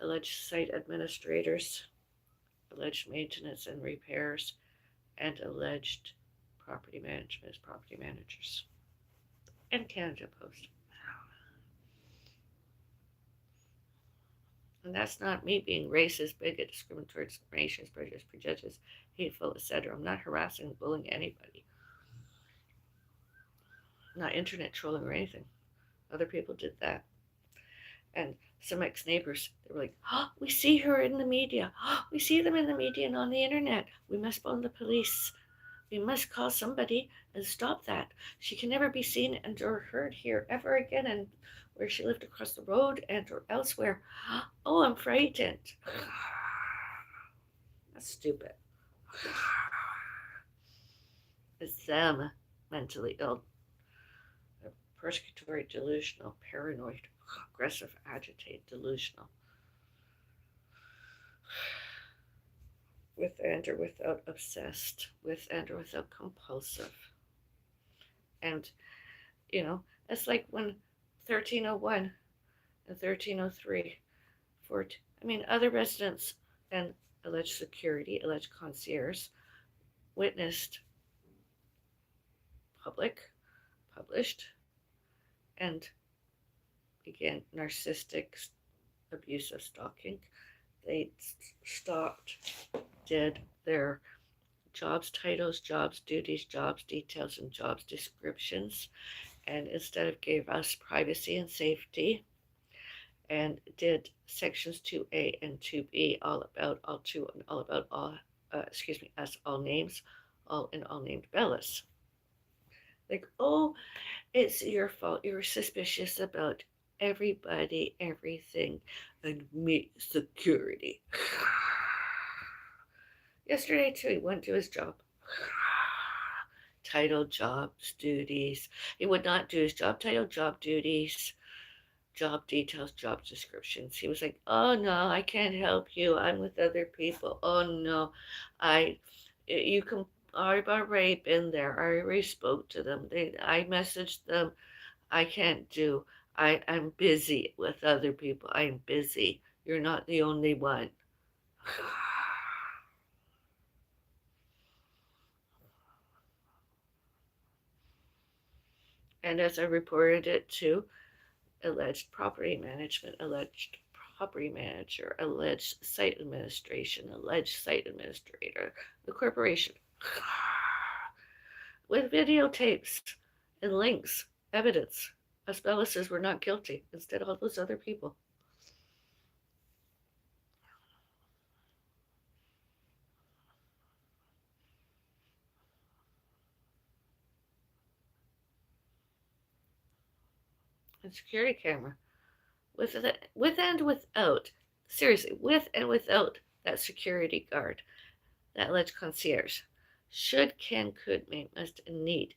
alleged site administrators, alleged maintenance and repairs, and alleged property managers, and Canada Post. And that's not me being racist, bigot, discriminatory, discrimination, prejudiced, prejudiced, hateful, etc. I'm not harassing and bullying anybody. I'm not internet trolling or anything. Other people did that. And some ex-neighbors, they were like, oh, we see her in the media. Oh, we see them in the media and on the internet. We must phone the police. We must call somebody and stop that. She can never be seen and or heard here ever again, and where she lived across the road and or elsewhere. Oh, I'm frightened. That's stupid. It's them mentally ill, persecutory, delusional, paranoid, aggressive, agitated, delusional, with and or without obsessed, with and or without compulsive. And, you know, it's like when 1301 and 1303, other residents and alleged security, alleged concierge, witnessed published, and began narcissistic, abusive stalking. They stopped, did their jobs titles, jobs duties, jobs details, and jobs descriptions, and instead of gave us privacy and safety, and did sections 2A and 2B, all about, all to, and all about, all, us, all names, all and all named Bellas. Like, oh, it's your fault. You're suspicious about everybody, everything, and me, security. Yesterday, too, he went to his job. Title, jobs, duties. He would not do his job title, job duties, job details, job descriptions. He was like, oh no, I can't help you. I'm with other people. Oh no, you can, I've already been there. I already spoke to them. I messaged them. I can't do. I'm busy with other people. I'm busy. You're not the only one. And as I reported it to alleged property management, alleged property manager, alleged site administration, alleged site administrator, the corporation, with videotapes and links, evidence, us Bellises were not guilty. Instead, all those other people. And security camera, with and without, seriously, with and without that security guard, that alleged concierge, should, can, could, may, must, and need,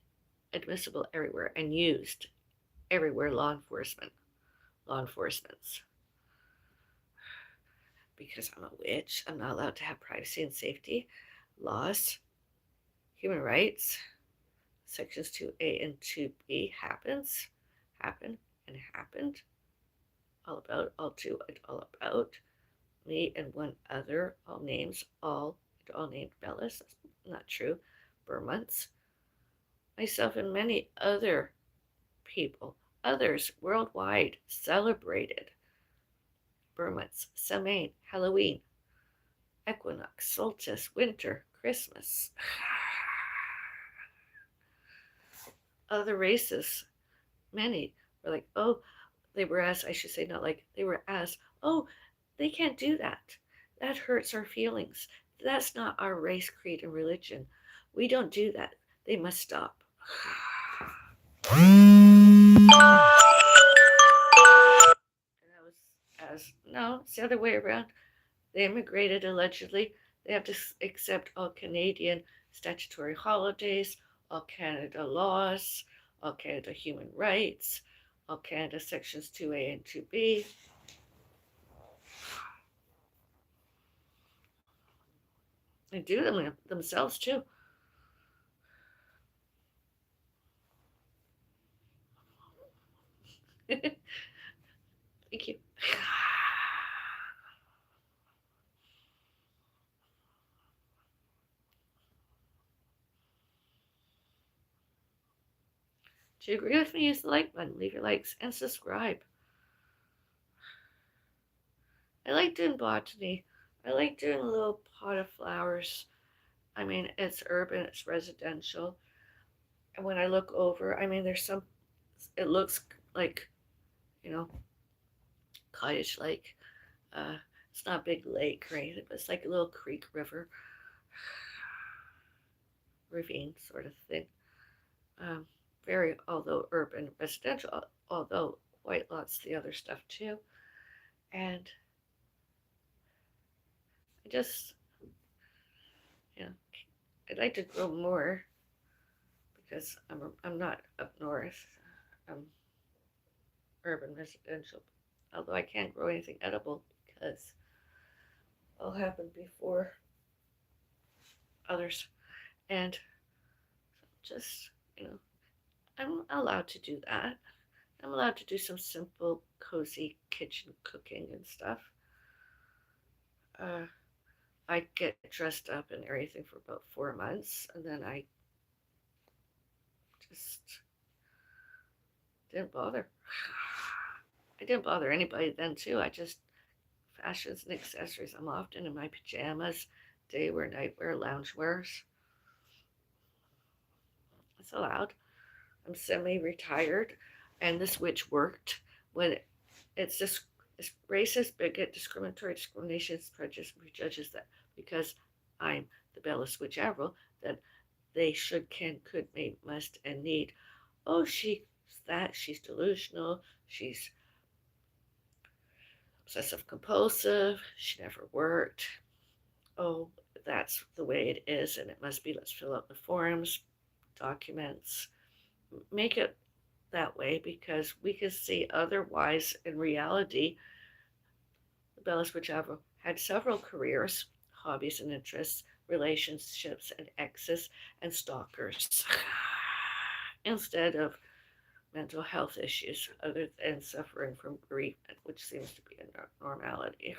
admissible everywhere and used everywhere. Law enforcement's. Because I'm a witch, I'm not allowed to have privacy and safety. Laws, human rights, sections 2A and 2B happened, all about, all to, and all about me and one other, all names, all named Bellas. That's not true. Burmonths, myself and many other people, others worldwide celebrated Burmonths, Samhain, Halloween, equinox, solstice, winter, Christmas. Other races, many were like, oh, they were asked, I should say, not like, they were asked, oh, they can't do that. That hurts our feelings. That's not our race, creed, and religion. We don't do that. They must stop. And I was has. No, it's the other way around. They immigrated allegedly. They have to accept all Canadian statutory holidays, all Canada laws, all Canada human rights, all Canada sections 2A and 2B. They do them themselves too. Thank you. Do you agree with me? Use the like button, leave your likes, and subscribe. I like doing botany. I like doing a little pot of flowers. I mean, it's urban, it's residential. And when I look over, I mean, there's some, it looks like, you know, cottage lake. Uh, it's not a big lake or anything, but it's like a little creek, river, ravine sort of thing. Um, Very, although urban, residential, although white lots, the other stuff too. And I just, you know, I'd like to grow more because I'm not up north. I'm urban residential. Although I can't grow anything edible because I'll happen before others. And just, I'm allowed to do that. I'm allowed to do some simple, cozy kitchen cooking and stuff. Uh, I get dressed up and everything for about 4 months, and then I just didn't bother. I didn't bother anybody then, too. I just, fashions and accessories. I'm often in my pajamas, daywear, nightwear, loungewears. It's allowed. I'm semi-retired, and this witch worked when it's just it's racist, bigot, discriminatory, discrimination, prejudice, prejudges that because I'm the Bella Witch Admiral, that they should, can, could, may, must, and need. Oh, she's that. She's delusional. She's obsessive compulsive. She never worked. Oh, that's the way it is, and it must be. Let's fill out the forms, documents, make it that way because we can see otherwise in reality. Bella Squicciavo had several careers, hobbies and interests, relationships and exes, and stalkers, instead of mental health issues other than suffering from grief, which seems to be a normality.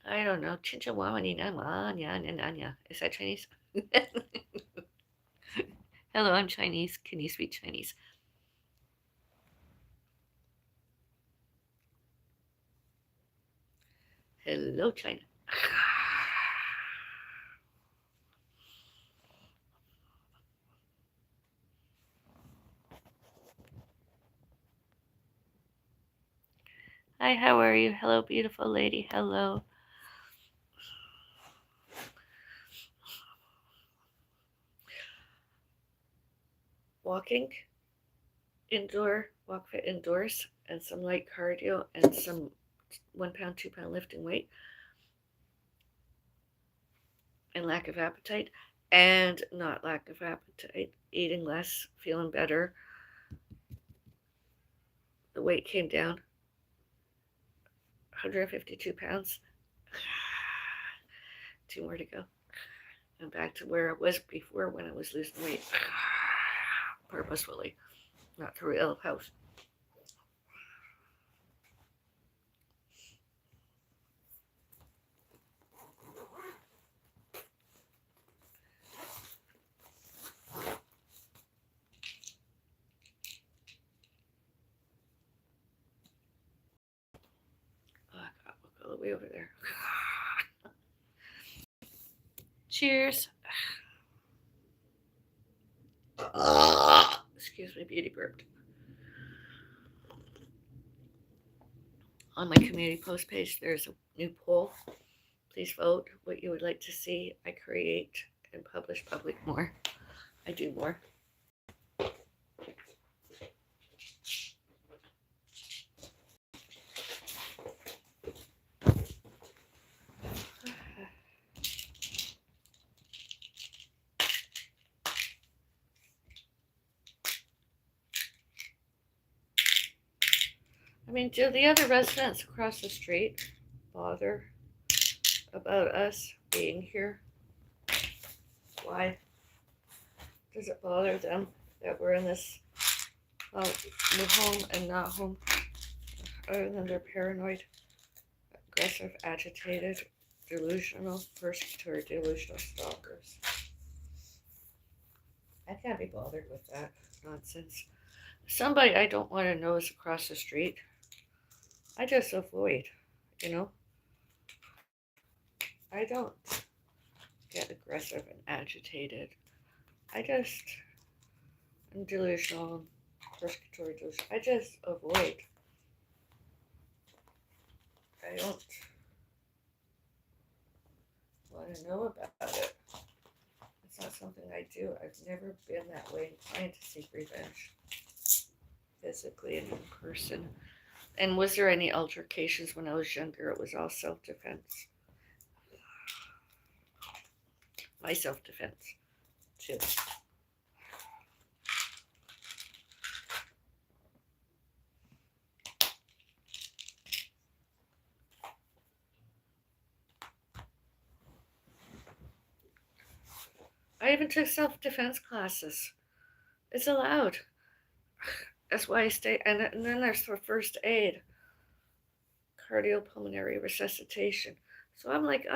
I don't know. Is that Chinese? Hello, I'm Chinese. Can you speak Chinese? Hello, China. Hi, how are you? Hello, beautiful lady. Hello. Walking indoor, walk fit indoors, and some light cardio, and some 1 pound, 2 pound lifting weight, and lack of appetite, and not lack of appetite, eating less, feeling better. The weight came down 152 pounds. 2 more to go. And back to where I was before when I was losing weight purposefully, not through ill health. Oh, God, we'll go all the way over there. Cheers. Excuse me, beauty burped. On my community post page, there's a new poll. Please vote what you would like to see I create and publish public more. I do more. I mean, do the other residents across the street bother about us being here? Why does it bother them that we're in this new home and not home? Other than they're paranoid, aggressive, agitated, delusional, persecutory, delusional stalkers. I can't be bothered with that nonsense. Somebody I don't want to know is across the street. I just avoid, you know. I don't get aggressive and agitated. I just am delusional, persecutory, delusional. I just avoid. I don't want to know about it. It's not something I do. I've never been that way inclined to seek revenge, physically and in person. And was there any altercations when I was younger? It was all self-defense. My self-defense, too. I even took self-defense classes. It's allowed. That's why I stay. And then there's for first aid, cardiopulmonary resuscitation. So I'm like,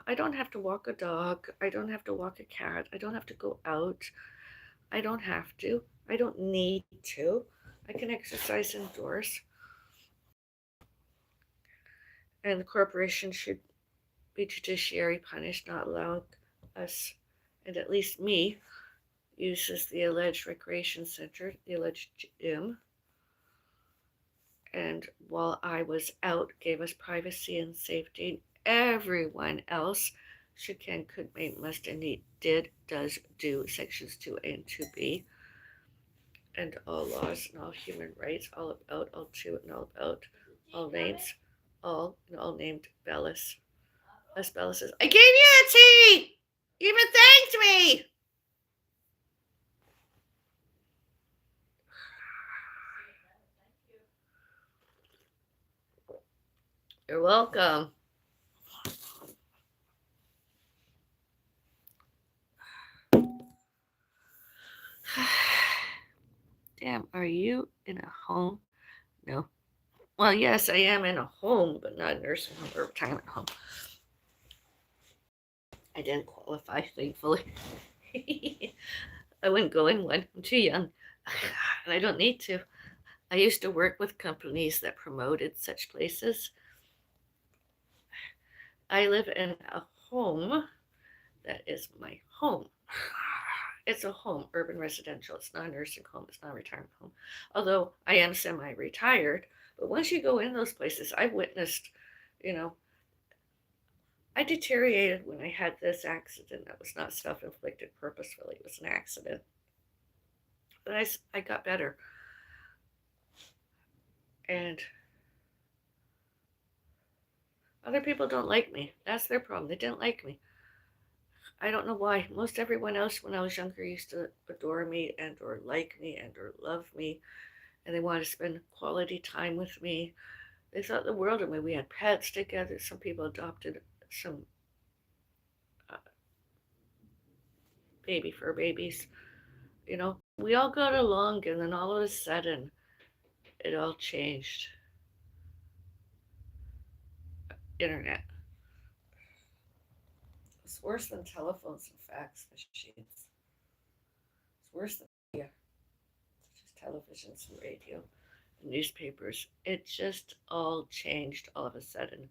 I don't have to walk a dog. I don't have to walk a cat. I don't have to go out. I don't have to. I don't need to. I can exercise indoors. And the corporation should be judiciary punished, not allowing us, and at least me, uses the alleged recreation center, the alleged gym. And while I was out, gave us privacy and safety. Everyone else should, can, could, may, must, and need, did, does, do, sections 2A and 2B, and all laws and all human rights, all about, all to, and all about, all names, all, and all named Bellis. As Bellis says, I gave you a tea! You even thanked me! You're welcome. Damn, are you in a home? No. Well, yes, I am in a home, but not a nursing home or a retirement home. I didn't qualify, thankfully. I wouldn't go in one. I'm too young. And I don't need to. I used to work with companies that promoted such places. I live in a home that is my home. It's a home, urban residential. It's not a nursing home. It's not a retirement home. Although I am semi-retired. But once you go in those places, I've witnessed, I deteriorated when I had this accident that was not self-inflicted purposefully. It was an accident. But I got better. And other people don't like me. That's their problem. They didn't like me. I don't know why. Most everyone else when I was younger used to adore me and or like me and or love me. And they wanted to spend quality time with me. They thought the world of me. We had pets together. Some people adopted some baby fur babies. We all got along, and then all of a sudden, it all changed. Internet. It's worse than telephones and fax machines. It's worse than media, such as televisions and radio and newspapers. It just all changed all of a sudden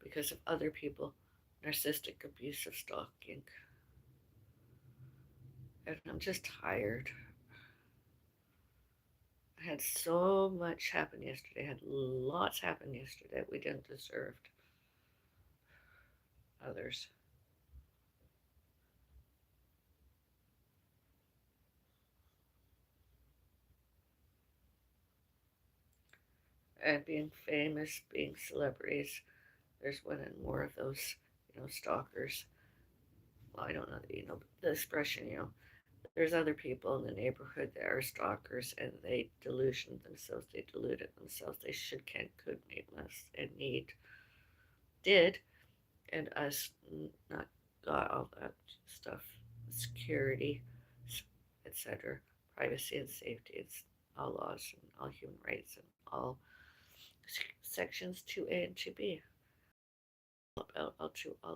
because of other people, narcissistic, abusive, stalking. And I'm just tired. I had so much happen yesterday. I had lots happen yesterday we didn't deserve others. And being famous, being celebrities, there's one and more of those, stalkers. Well, I don't know, the expression, there's other people in the neighborhood that are stalkers and they delusion themselves, they deluded themselves, they should, can, could, may, must, and need, did, and us not got all that stuff, security, etc., privacy and safety. It's all laws and all human rights and all sections 2A and 2B. All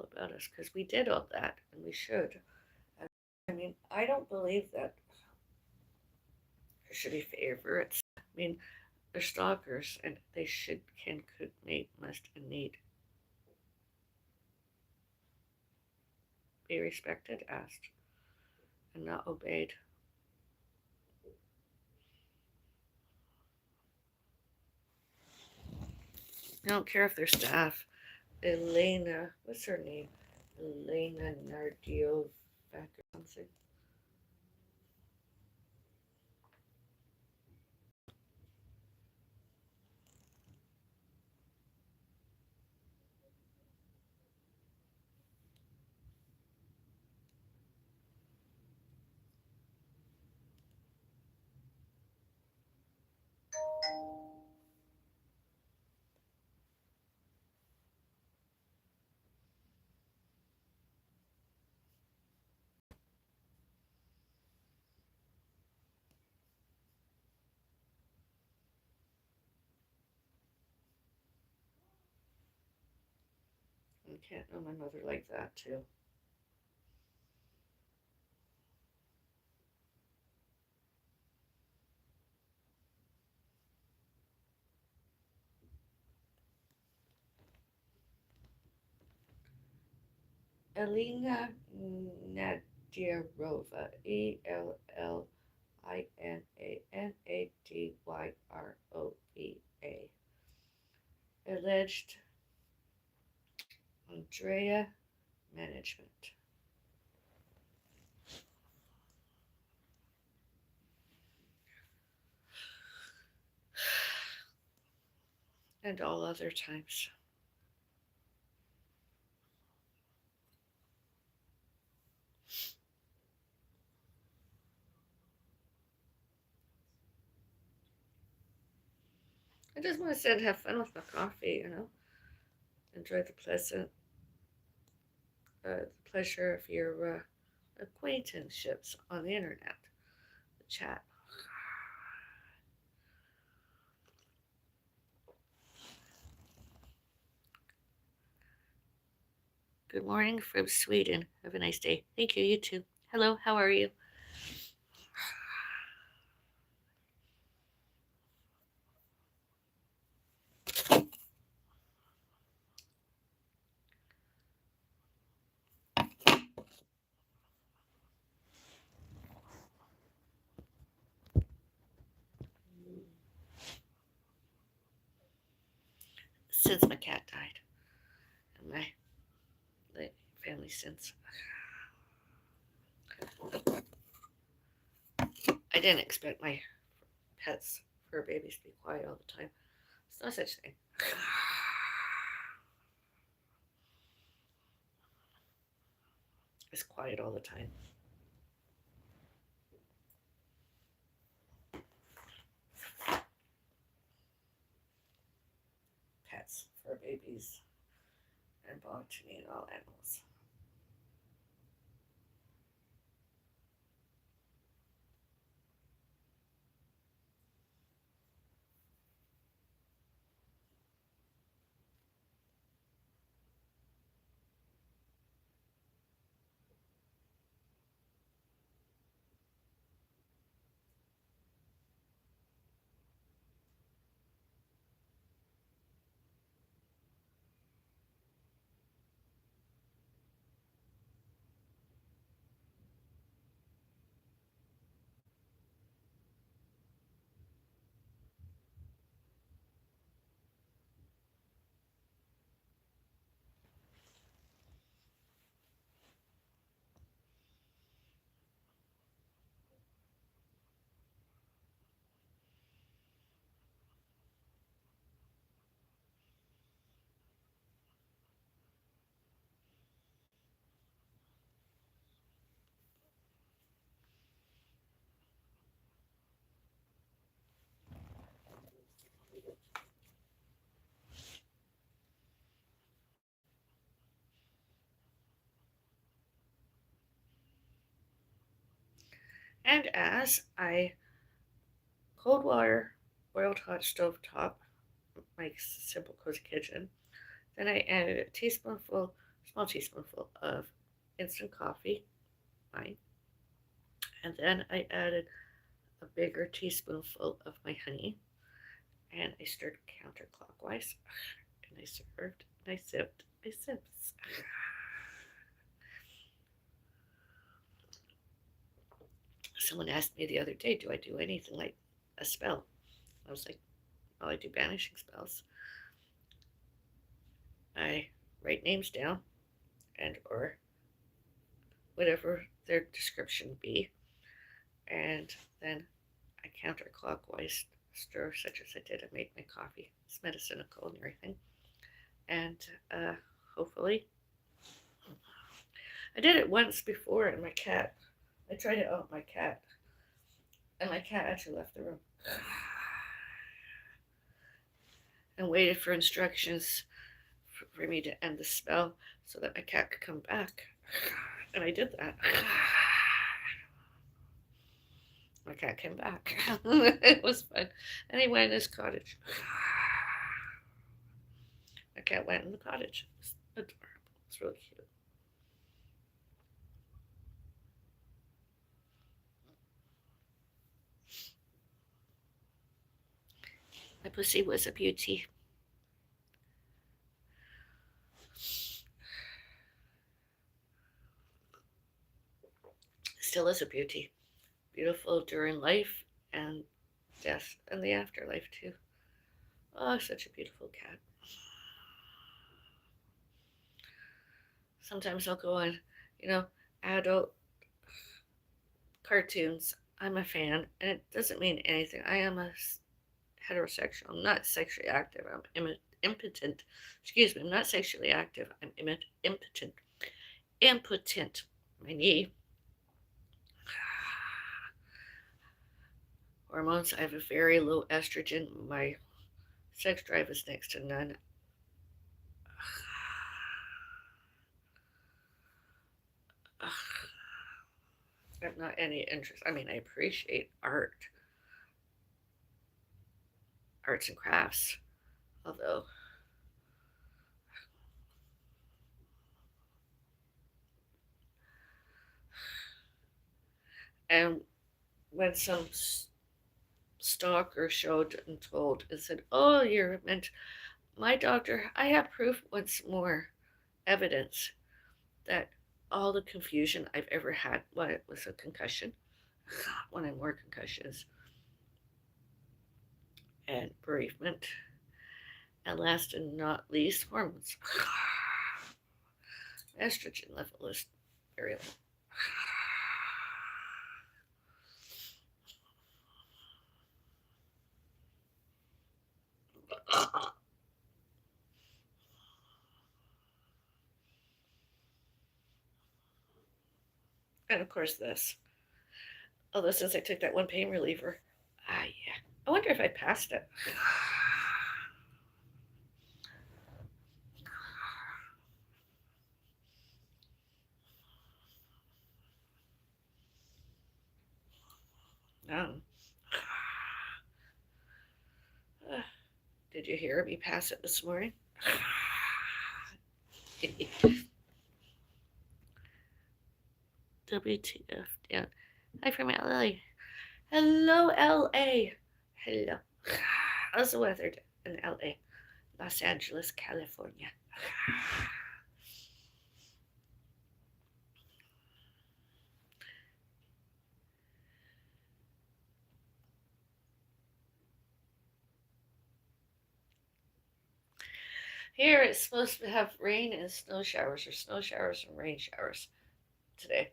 about us because we did all that and we should. I mean, I don't believe that there should be favorites. I mean, they're stalkers and they should, can, could, may, must, and need be respected, asked, and not obeyed. I don't care if they're staff. Elena, what's her name? Elena Nardiovac or something. I can't know my mother like that too. Elena Nadirova, ELLINANADYROVA. Alleged Andrea Management. And all other times. I just want to sit and have fun with my coffee, enjoy the pleasure of your acquaintanceships on the internet, the chat. Good morning from Sweden. Have a nice day. Thank you, you too. Hello, how are you? Since my cat died, and my family since. I didn't expect my pets, fur babies, to be quiet all the time. There's no such thing. It's quiet all the time. Pets, fur babies, and belong to me and all animals. And as I cold water, boiled hot stove top, my simple cozy kitchen, then I added a small teaspoonful of instant coffee, mine, and then I added a bigger teaspoonful of my honey, and I stirred counterclockwise, and I served, and I sipped, I sips. Someone asked me the other day, do I do anything like a spell? I was like, well, I do banishing spells. I write names down and or whatever their description be, and then I counterclockwise stir, such as I did. I made my coffee. It's medicinical and everything, and hopefully, I did it once before, and my cat. I tried it out with my cat, and my cat actually left the room and waited for instructions for me to end the spell so that my cat could come back. And I did that. My cat came back. It was fun. And he went in his cottage. My cat went in the cottage. It was adorable. It was really cute. My pussy was a beauty. Still is a beauty. Beautiful during life and death and the afterlife too. Oh, such a beautiful cat. Sometimes I'll go on, adult cartoons. I'm a fan, and it doesn't mean anything. I am a heterosexual. I'm not sexually active. I'm impotent. Excuse me. I'm not sexually active. I'm impotent. Impotent. My knee. Hormones. I have a very low estrogen. My sex drive is next to none. I have not any interest. I mean, I appreciate arts and crafts, although and when some stalker showed and told and said, "Oh, you're meant," my doctor, I have proof once more, evidence that all the confusion I've ever had, when it was a concussion, one and more concussions, and bereavement, and last and not least, hormones. Estrogen level is very low. And of course, this. Although, since I took that one pain reliever, yeah. I wonder if I passed it. No. Did you hear me pass it this morning? WTF, down. Hi from LA. Hello, LA. Hello. How's the weather in LA? Los Angeles, California. Here it's supposed to have rain and snow showers, or snow showers and rain showers today.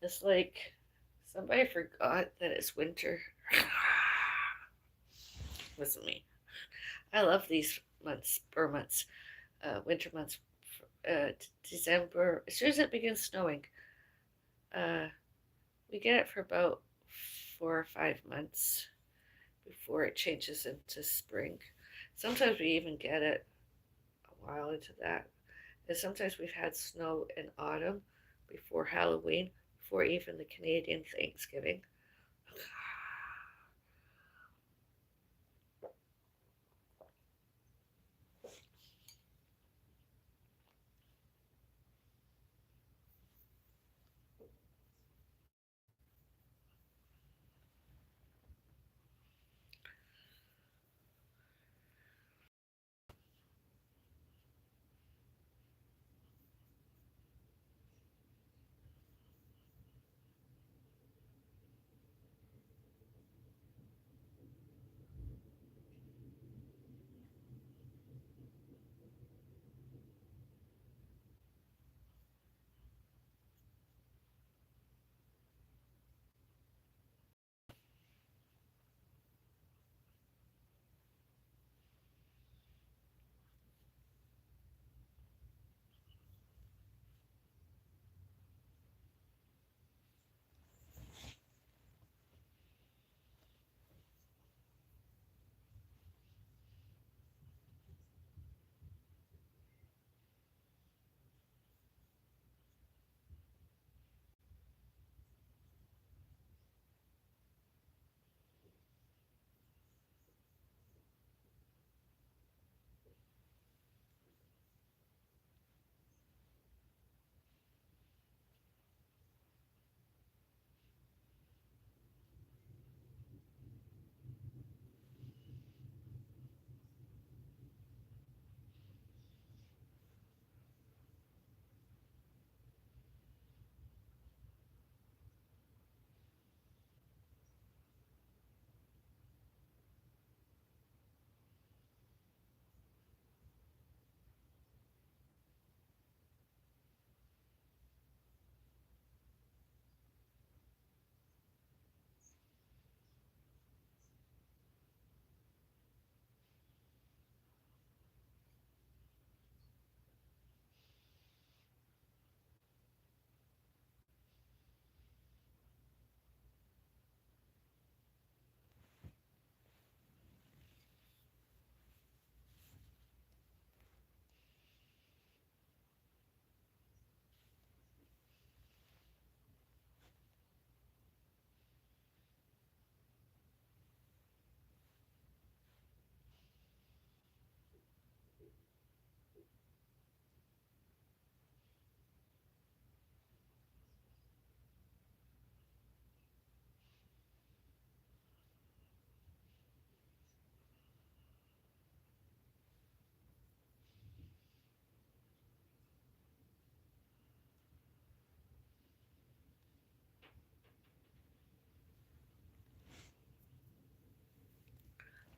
It's like somebody forgot that it's winter. Wasn't me. I love these months, winter months. December, as soon as it begins snowing, we get it for about 4 or 5 months before it changes into spring. Sometimes we even get it a while into that. And sometimes we've had snow in autumn before Halloween, before even the Canadian Thanksgiving.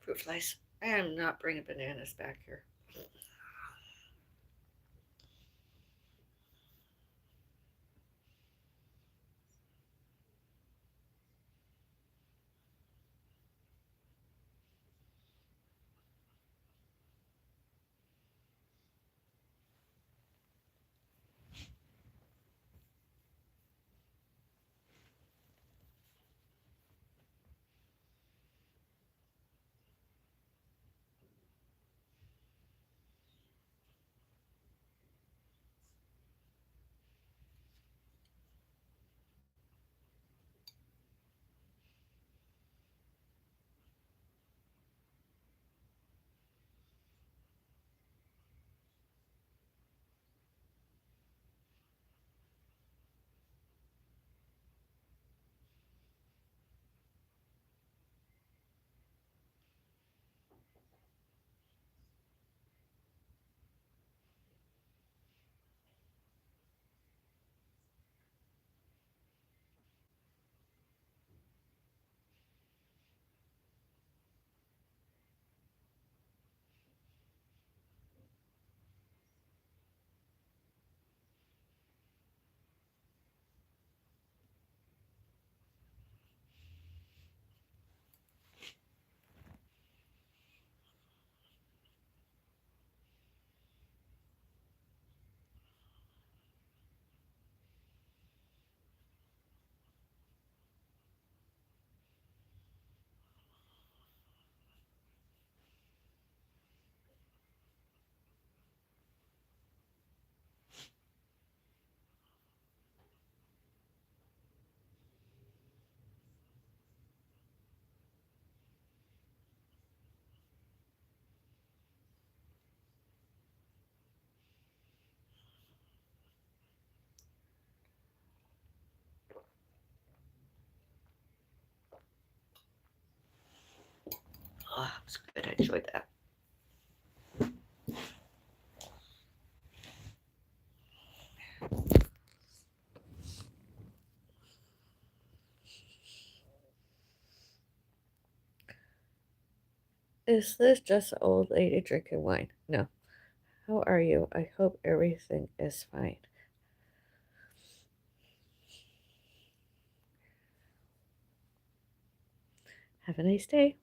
Fruit flies. I am not bringing bananas back here. it was good. I enjoyed that. Is this just an old lady drinking wine? No. How are you? I hope everything is fine. Have a nice day.